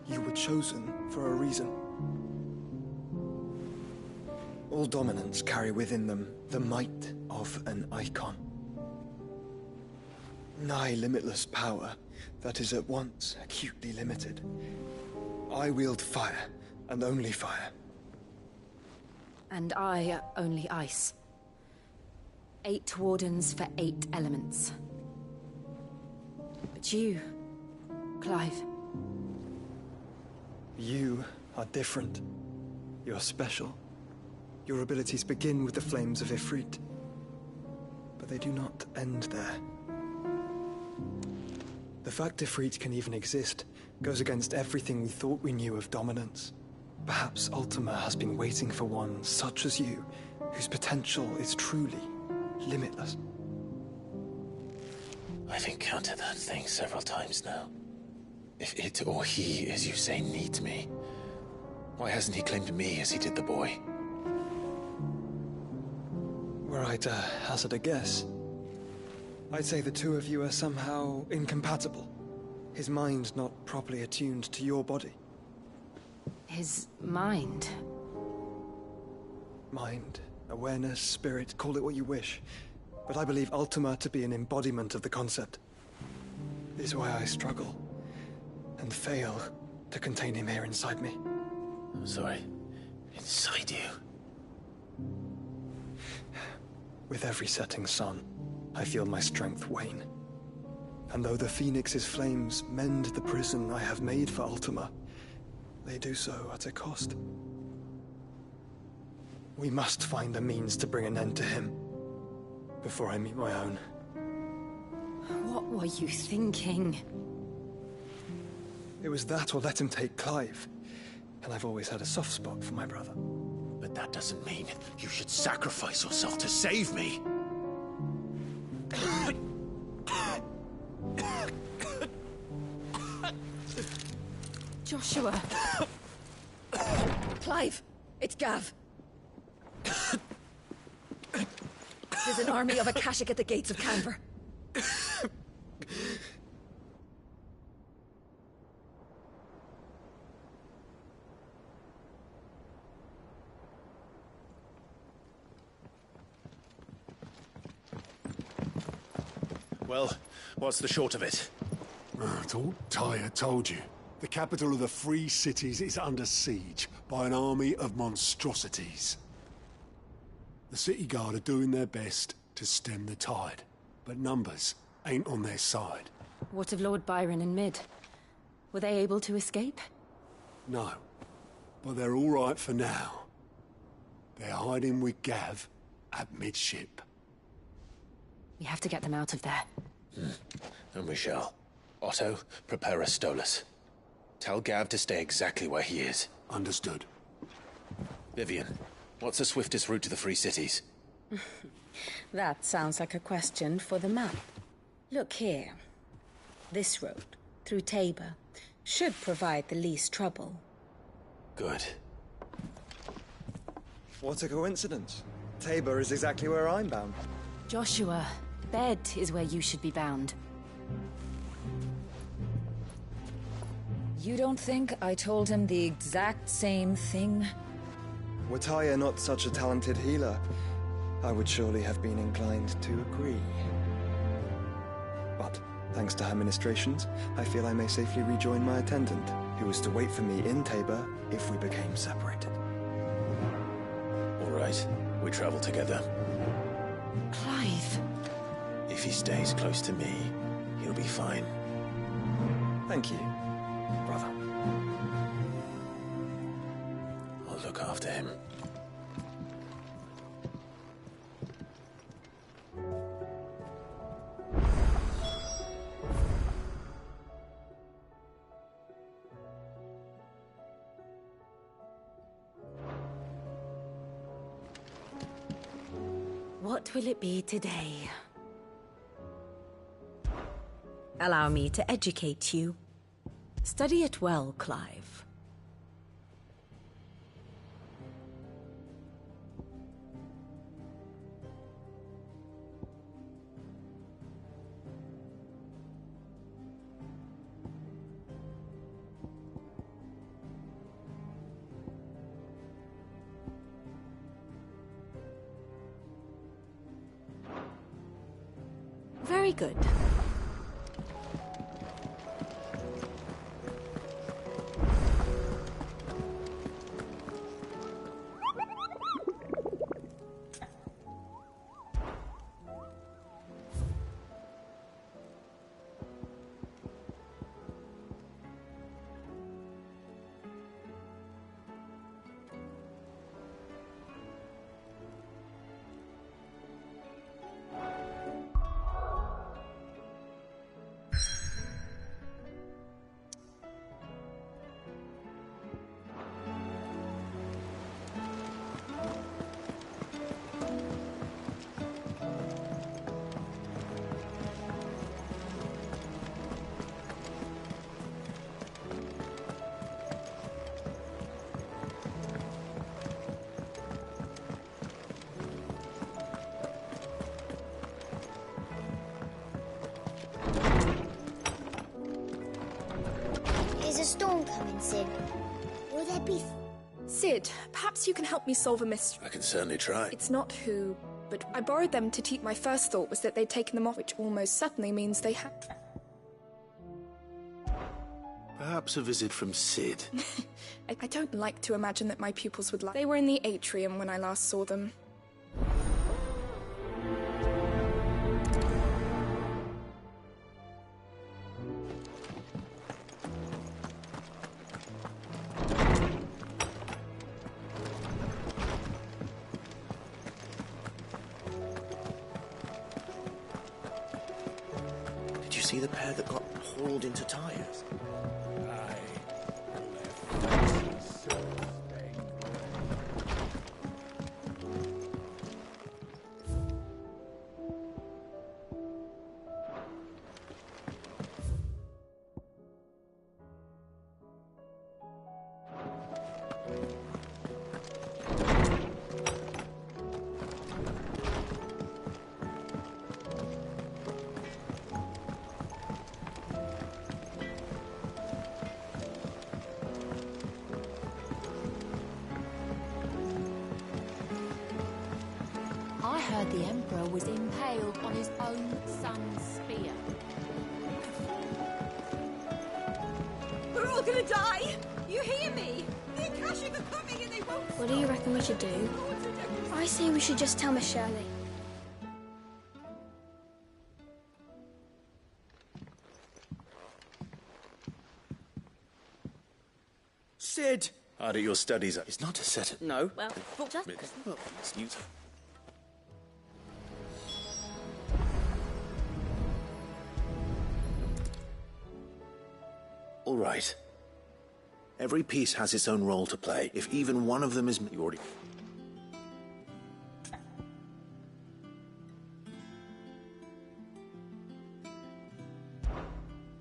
You were chosen for a reason. All dominants carry within them the might of an icon. Nigh limitless power that is at once acutely limited. I wield fire, and only fire. And I only ice. 8 wardens for 8 elements. But you, Clive. You are different. You're special. Your abilities begin with the flames of Ifrit. But they do not end there. The fact Ifrit can even exist goes against everything we thought we knew of dominance. Perhaps Ultima has been waiting for one such as you, whose potential is truly limitless. I've encountered that thing several times now. If it or he, as you say, needs me, why hasn't he claimed me as he did the boy? Were I to hazard a guess, I'd say the two of you are somehow incompatible. His mind not properly attuned to your body. His mind? Mind, awareness, spirit, call it what you wish. But I believe Ultima to be an embodiment of the concept. This is why I struggle and fail to contain him here inside me. I'm sorry. Inside you? With every setting sun, I feel my strength wane. And though the Phoenix's flames mend the prison I have made for Ultima, they do so at a cost. We must find a means to bring an end to him before I meet my own. What were you thinking? It was that or let him take Clive. And I've always had a soft spot for my brother. But that doesn't mean you should sacrifice yourself to save me. Joshua. Clive, it's Gav. There's an army of Akashic at the gates of Canver. Well, what's the short of it? Thought Tyre told you. The capital of the Free Cities is under siege by an army of monstrosities. The city guard are doing their best to stem the tide, but numbers ain't on their side. What of Lord Byron and Mid? Were they able to escape? No, but they're all right for now. They're hiding with Gav at midship. We have to get them out of there. And we shall. Otto, prepare a Stolas. Tell Gav to stay exactly where he is. Understood. Vivian, what's the swiftest route to the Free Cities? That sounds like a question for the map. Look here. This road, through Tabor, should provide the least trouble. Good. What a coincidence. Tabor is exactly where I'm bound. Joshua, bed is where you should be bound. You don't think I told him the exact same thing? Were Tyre not such a talented healer, I would surely have been inclined to agree. But, thanks to her ministrations, I feel I may safely rejoin my attendant, who was to wait for me in Tabor if we became separated. All right, we travel together. Clive. If he stays close to me, he'll be fine. Thank you, brother. I'll look after him. What will it be today? Allow me to educate you. Study it well, Clive. Very good. Is a storm coming, Sid? Will there be... Sid, perhaps you can help me solve a mystery. I can certainly try. It's not who, but I borrowed them to teach. My first thought was that they'd taken them off, which almost certainly means they had... Perhaps a visit from Sid. I don't like to imagine that my pupils would like. They were in the atrium when I last saw them. Did you see the pair that got hauled into tires? I heard the Emperor was impaled on his own son's spear. We're all gonna die! You hear me? The Akashic are coming and they won't. What do you reckon we should do? I say we should just tell Miss Shirley. Sid! Hard at your studies. It's not a set. No. Well, just... Well, excuse. All right. Every piece has its own role to play. If even one of them is... You already...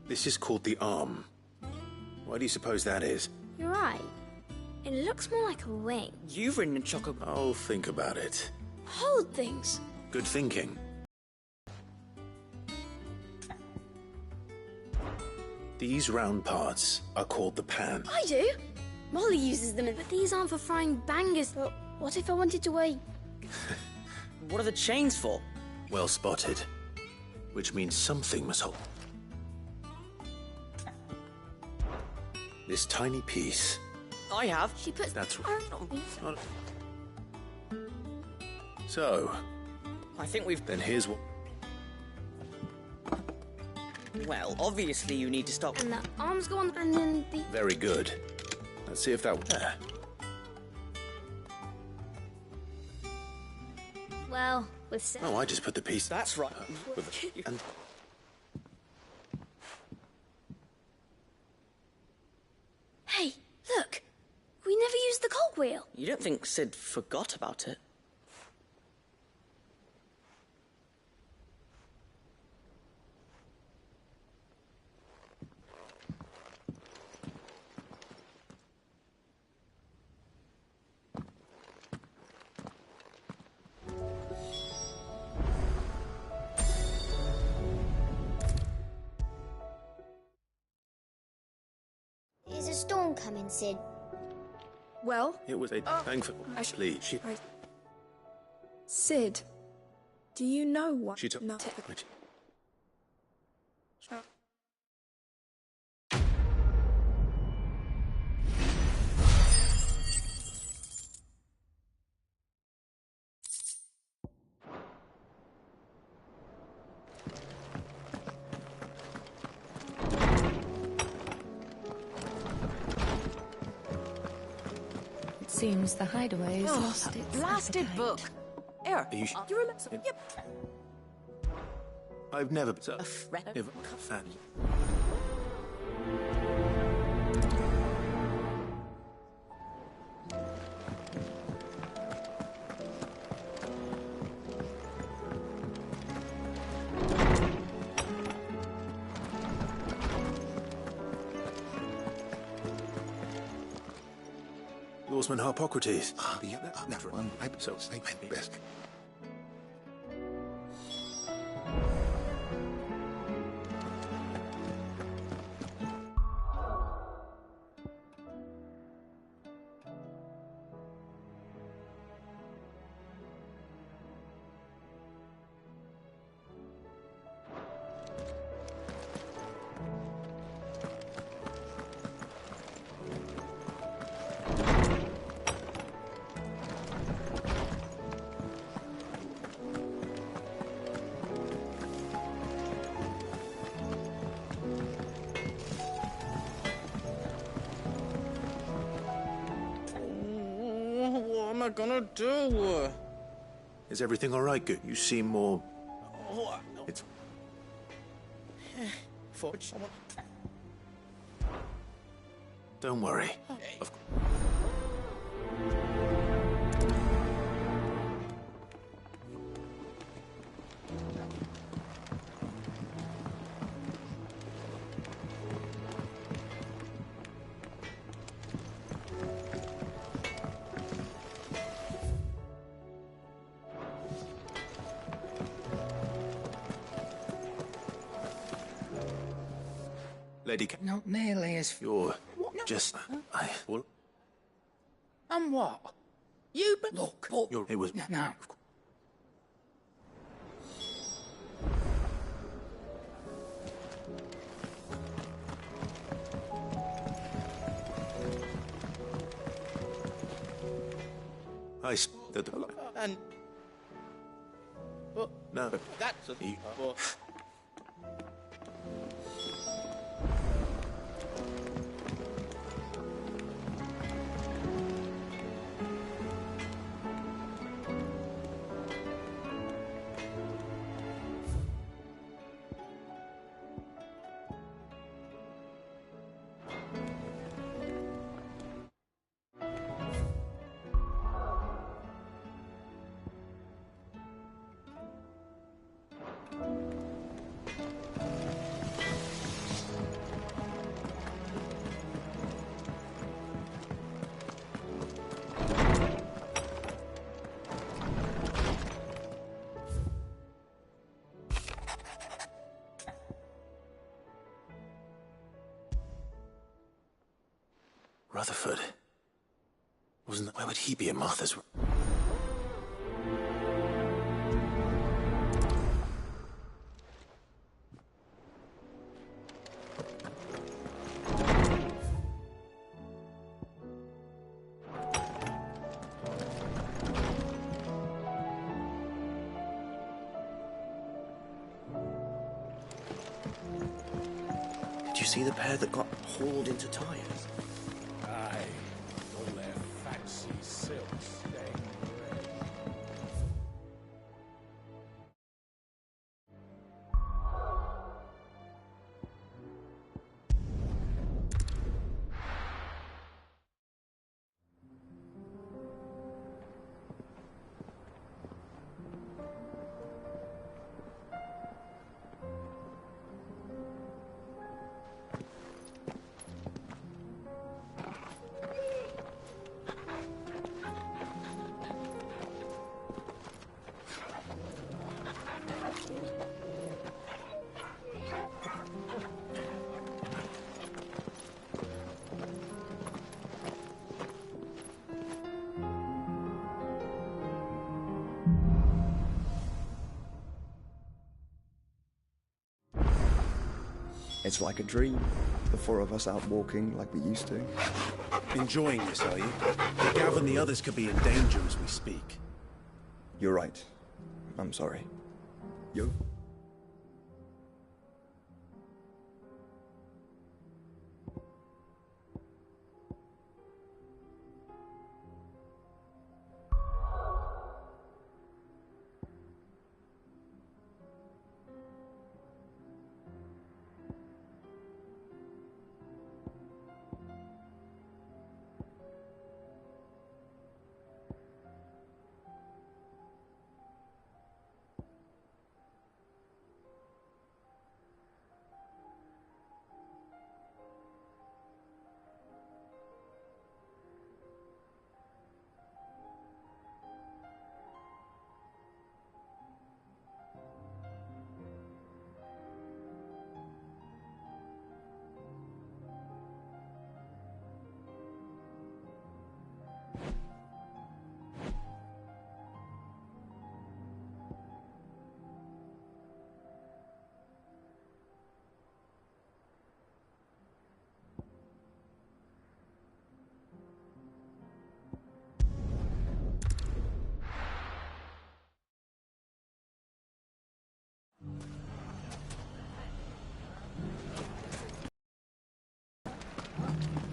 This is called the arm. Why do you suppose that is? You're right. It looks more like a wing. You've ridden a choco... Oh, think about it. Hold things. Good thinking. These round parts are called the pan. I do. Molly uses them, but these aren't for frying bangers. But what if I wanted to weigh? What are the chains for? Well spotted. Which means something must hold. This tiny piece. I have. She puts... That's right. So... I think we've... Then here's what... Well, obviously you need to stop... And the arms go on, and then the... Very good. Let's see if that... There. Well, with... Oh, I just put the piece... That's right. And... Hey, look! We never used the cogwheel. You don't think Sid forgot about it? Is a storm coming, Sid? Well? It was a thankful... Please, she... Sid, do you know what... She took... No. Seems the hideaway's lost its Blasted appetite. book. Here, Are you... you remember... Yep. I've never... A fret... If... Lawsman Harpocrates. That one. So, best. I gonna do? Is everything all right? Good. You seem more... Oh, It's... Forge. Don't worry. Of... Lady... Not nearly as... You're... just... I... Well... And what? You but look. You're... It was... No. And... Well, no. That's a... Rutherford. Wasn't... Where would he be at Martha's... Did you see the pair that got hauled into tires? Aye, all their fancy silks stained red. It's like a dream. The four of us out walking like we used to. Enjoying this, are you? Gav and the others could be in danger as we speak. You're right. I'm sorry. Yo.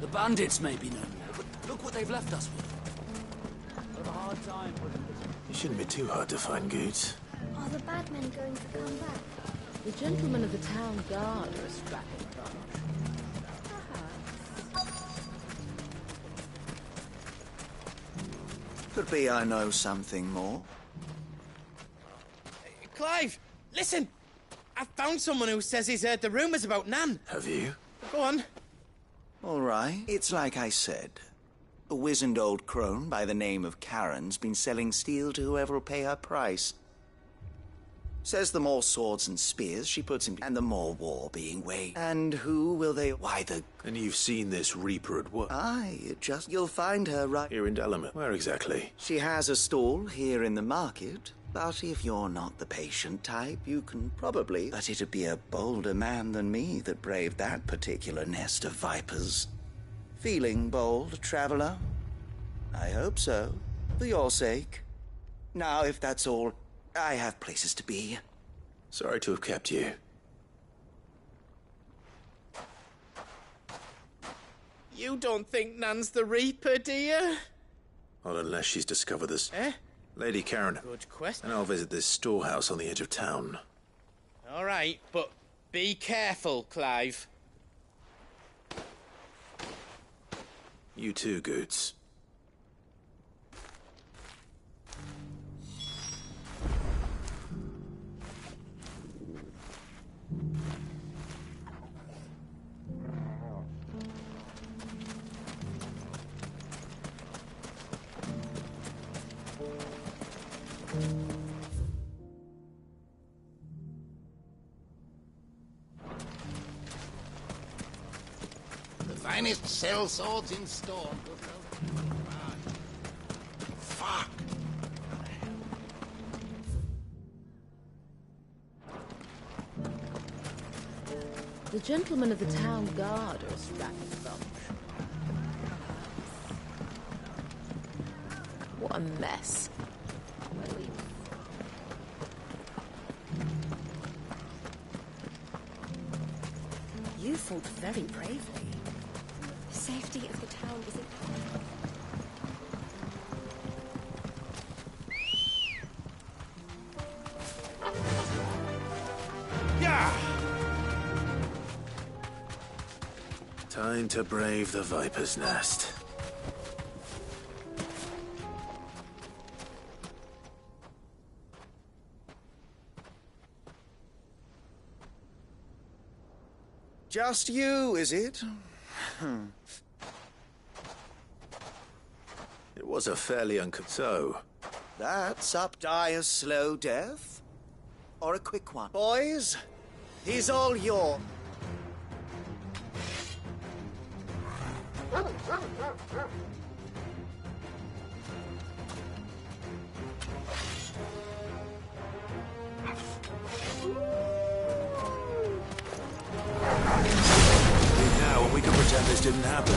The bandits may be no more, but look what they've left us with. hard time putting this. You shouldn't be too hard to find, Goots. Are the bad men going to come back? The gentlemen of the town guard are a strapping bunch. Could be I know something more. Clive, listen! I've found someone who says he's heard the rumours about Nan. Have you? Go on. All right. It's like I said. A wizened old crone by the name of Karen's been selling steel to whoever will pay her price. Says the more swords and spears she puts in, and the more war being waged. And who will they... Why, the... And you've seen this Reaper at work? Aye, you'll find her right... Here in Dalimil. Where exactly? She has a stall here in the market, but if you're not the patient type, you can probably... But it'd be a bolder man than me that braved that particular nest of vipers. Feeling bold, traveler? I hope so, for your sake. Now, if that's all, I have places to be. Sorry to have kept you. You don't think Nan's the Reaper, do you? Not unless she's discovered this. Eh? Lady Karen. Good question. And I'll visit this storehouse on the edge of town. All right, but be careful, Clive. You too, Goots. The finest sell swords in store. Fuck. The gentlemen of the town guard are a strapping bunch. What a mess. You fought very bravely. The safety of the town isn't... Yeah! Time to brave the Viper's Nest. Just you, is it? It was a fairly so. That's up die a slow death? Or a quick one? Boys, he's all yours. Now, and we can pretend this didn't happen.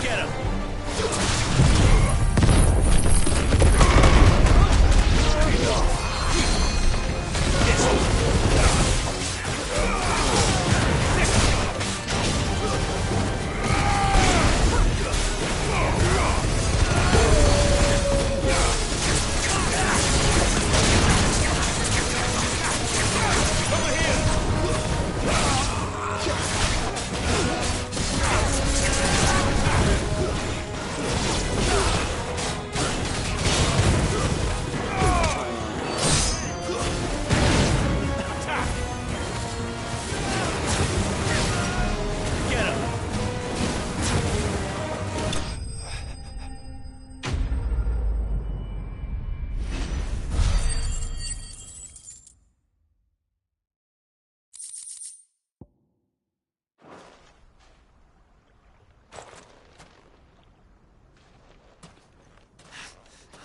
Get him!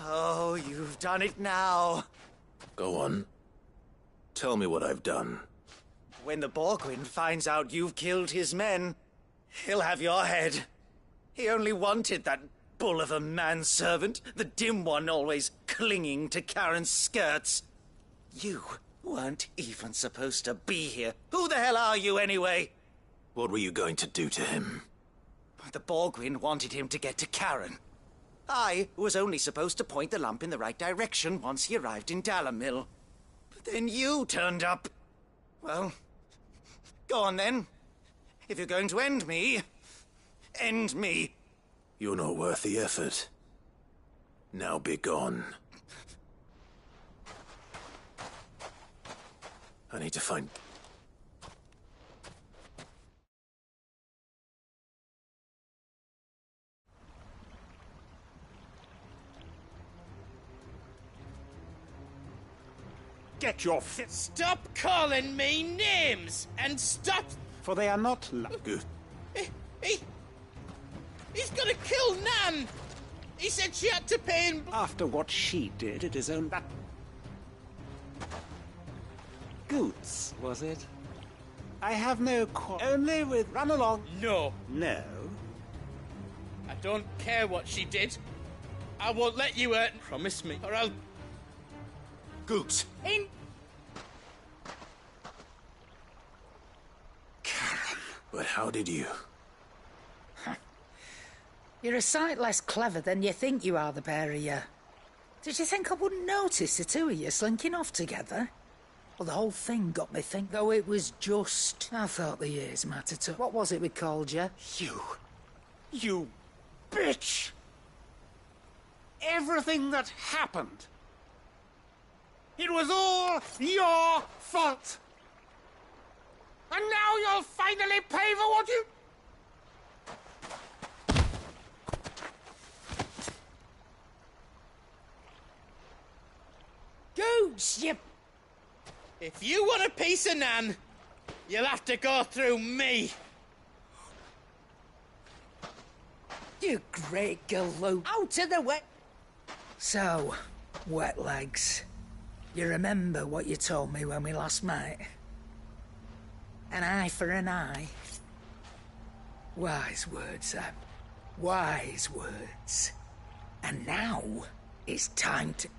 Oh, you've done it now. Go on. Tell me what I've done. When the Borgwyn finds out you've killed his men, he'll have your head. He only wanted that bull of a manservant, the dim one always clinging to Karen's skirts. You weren't even supposed to be here. Who the hell are you, anyway? What were you going to do to him? The Borgwyn wanted him to get to Karen. I was only supposed to point the lamp in the right direction once he arrived in Dalamil. But then you turned up. Well, go on then. If you're going to end me, end me. You're not worth the effort. Now be gone. I need to find... Get your fit. Stop calling me names! And stop... For they are not good. He's gonna kill Nan! He said she had to pay him... After what she did, it is own that... Goots, was it? I have no only with... Run along. No. No. I don't care what she did. I won't let you hurt. Promise me, or I'll... Goots. In... Karen. But how did you... You're a sight less clever than you think you are, the pair of you. Did you think I wouldn't notice the two of you slinking off together? Well, the whole thing got me thinking, though it was just... I thought the years mattered to... What was it we called you? You bitch! Everything that happened, it was all your fault! And now you'll finally pay for what you... Goots, you... If you want a piece of Nan, you'll have to go through me. You great galoot. Out of the way. So, wet legs. You remember what you told me when we last met? An eye for an eye. Wise words, Sam. Wise words. And now, it's time to...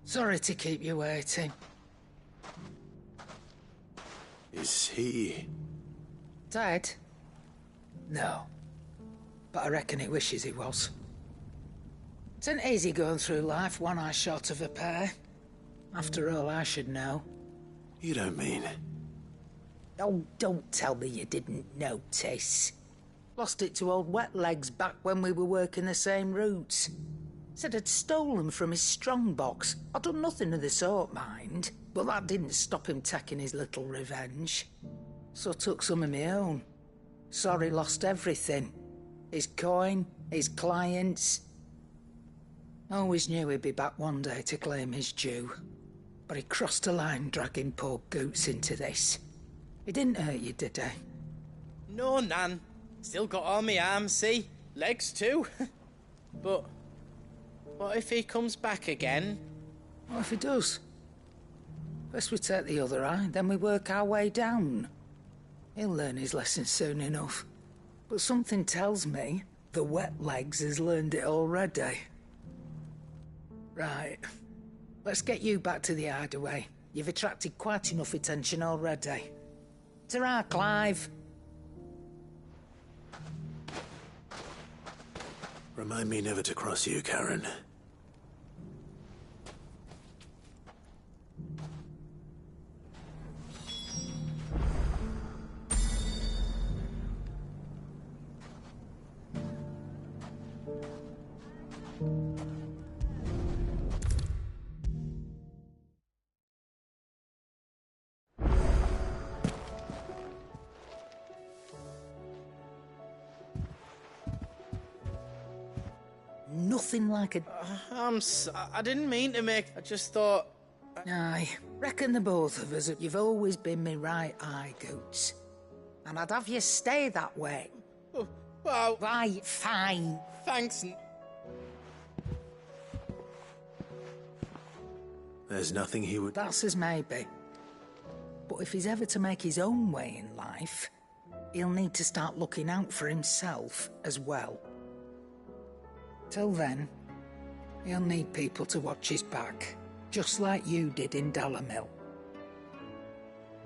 Sorry to keep you waiting. Is he... Dead? No. But I reckon he wishes he was. It's an easy going through life, one eye short of a pair. After all, I should know. You don't mean... Oh, don't tell me you didn't notice. Lost it to old Wet Legs back when we were working the same routes. Said I'd stolen from his strongbox. I'd done nothing of the sort, mind. But that didn't stop him taking his little revenge. So I took some of my own. Sorry, lost everything. His coin, his clients. Always knew he'd be back one day to claim his due. But he crossed a line dragging poor Goots into this. He didn't hurt you, did he? No, Nan. Still got all my arms, see? Legs too. But... what if he comes back again? What if he does? First we take the other eye, then we work our way down. He'll learn his lesson soon enough. But something tells me the Wet Legs has learned it already. Right. Let's get you back to the hideaway. You've attracted quite enough attention already. Ta-ra, Clive. Remind me never to cross you, Karen. Nothing like a... I didn't mean to make... I just thought... Aye, reckon the both of us, you've always been me right eye, Goots. And I'd have you stay that way. Oh, wow. Right, fine. Thanks. There's nothing he would... That's as maybe. But if he's ever to make his own way in life, he'll need to start looking out for himself as well. Till then, he'll need people to watch his back, just like you did in Dalimil.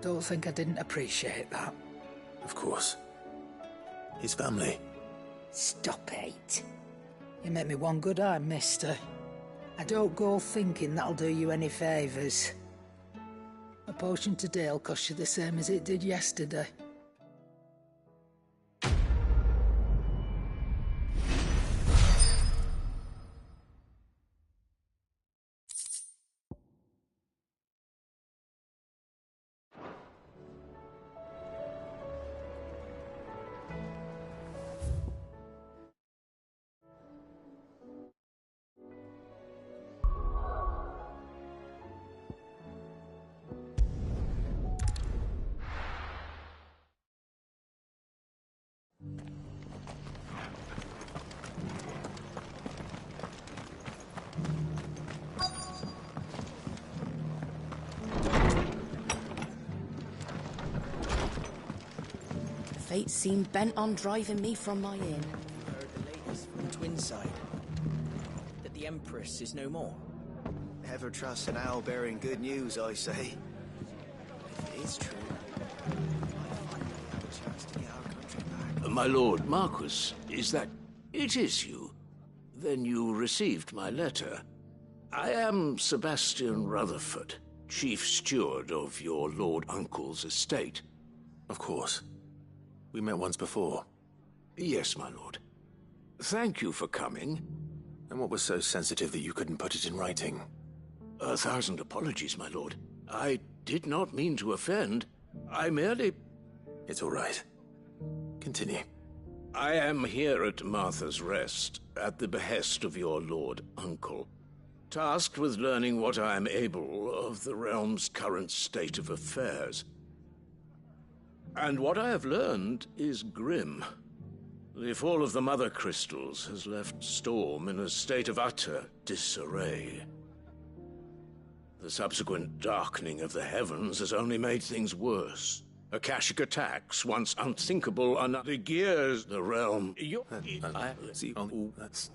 Don't think I didn't appreciate that. Of course. His family. Stop it. You make me one good eye, mister. I don't go thinking that'll do you any favours. A potion today'll cost you the same as it did yesterday. Fate seemed bent on driving me from my inn. Heard the latest from Twinside. That the Empress is no more. Never trust an owl bearing good news, I say. If it is true, we might finally have a chance to get our country back. My lord Marquis, is that... It is you. Then you received my letter. I am Sebastian Rutherford, chief steward of your lord uncle's estate. Of course. We met once before. Yes, my lord. Thank you for coming. And what was so sensitive that you couldn't put it in writing? 1,000 apologies, my lord. I did not mean to offend. I merely... It's all right. Continue. I am here at Martha's Rest, at the behest of your lord uncle, tasked with learning what I am able of the realm's current state of affairs. And what I have learned is grim. The fall of the Mother Crystals has left Storm in a state of utter disarray. The subsequent darkening of the heavens has only made things worse. Akashic attacks, once unthinkable, the gears, the realm... That's...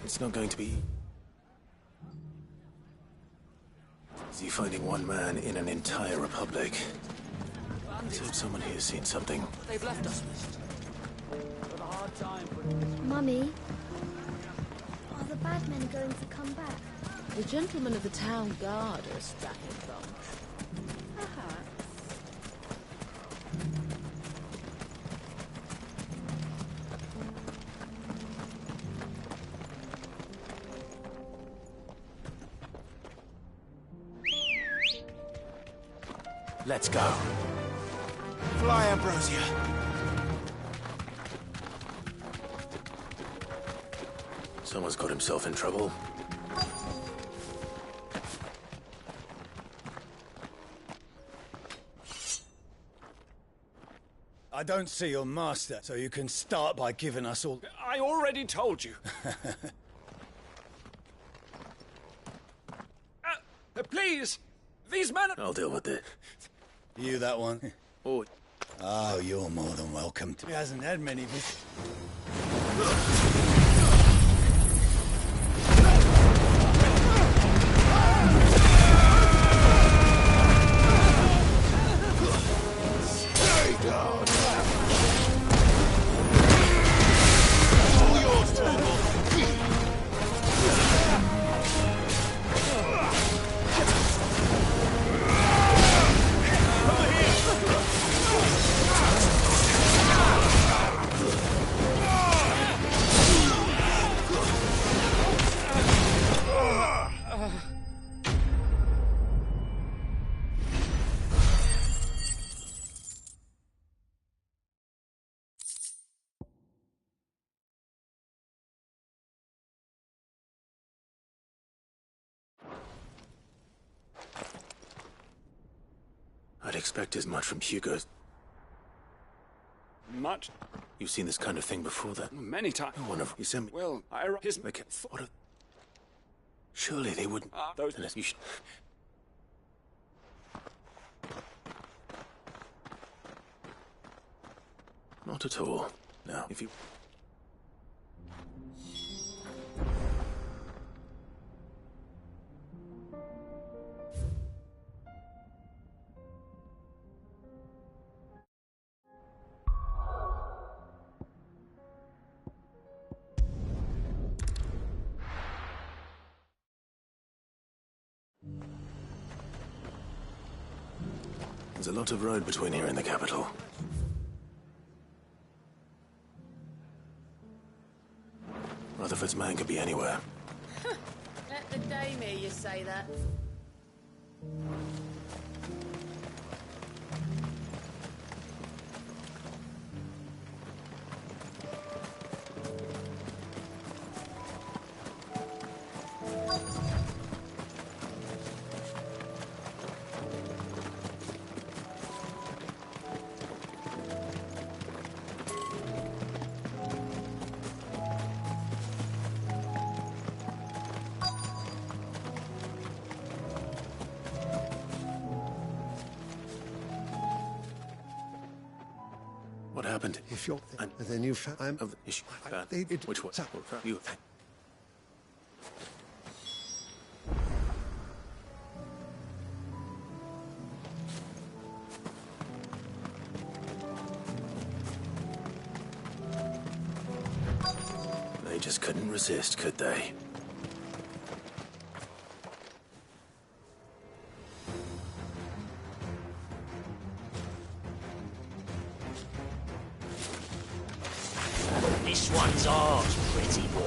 It's not going to be easy finding one man in an entire republic. Let's hope someone here has seen something. They've left us. Mummy, are the bad men going to come back? The gentlemen of the town guard are a strapping bunch. Perhaps. Let's go. Fly, Ambrosia. Someone's got himself in trouble. I don't see your master, so you can start by giving us all... I already told you. Please, these men... I'll deal with it. You that one? Oh. Oh, you're more than welcome. He hasn't had many visitors. I'd expect as much from Hugo's. Much? You've seen this kind of thing before, then? Many times. One of you sent me. Well, his... Okay, what a... Surely they wouldn't... those... Unless you should... Not at all. Now, if you... There's a lot of road between here and the capital. Rutherford's man could be anywhere. Let the dame hear you say that. What happened? If you're... then you found... I'm... Of the issue. Which one? You... They just couldn't resist, could they? This one's ours, pretty boy.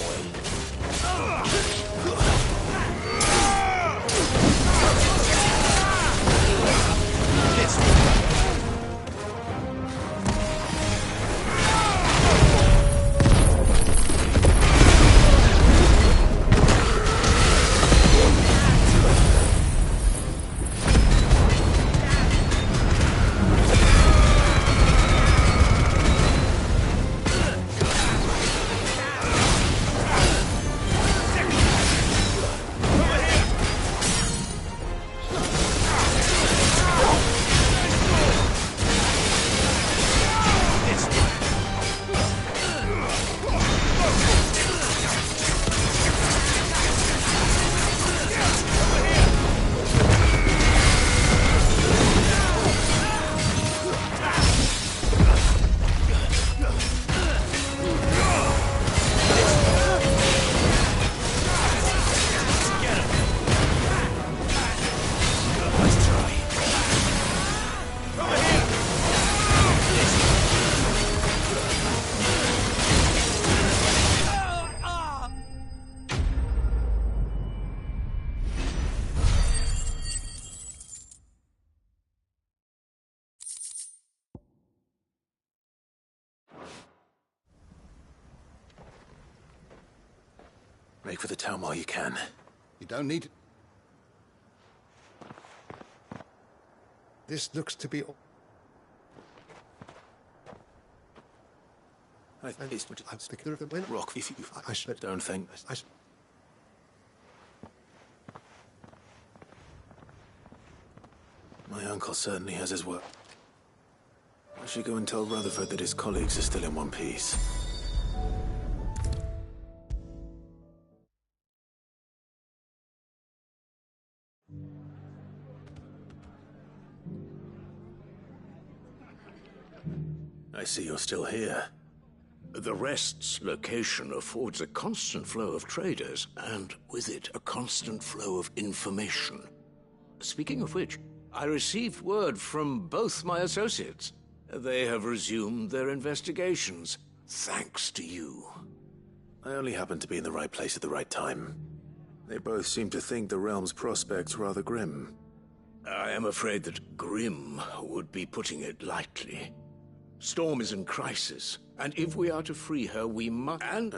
Make for the town while you can. You don't need... This looks to be... I think it's... Rock, if you... I should... Don't think... My uncle certainly has his work. I should go and tell Rutherford that his colleagues are still in one piece. I see you're still here. The Rest's location affords a constant flow of traders, and with it, a constant flow of information. Speaking of which, I received word from both my associates. They have resumed their investigations, thanks to you. I only happened to be in the right place at the right time. They both seem to think the realm's prospects rather grim. I am afraid that grim would be putting it lightly. Storm is in crisis, and if we are to free her, we must... And...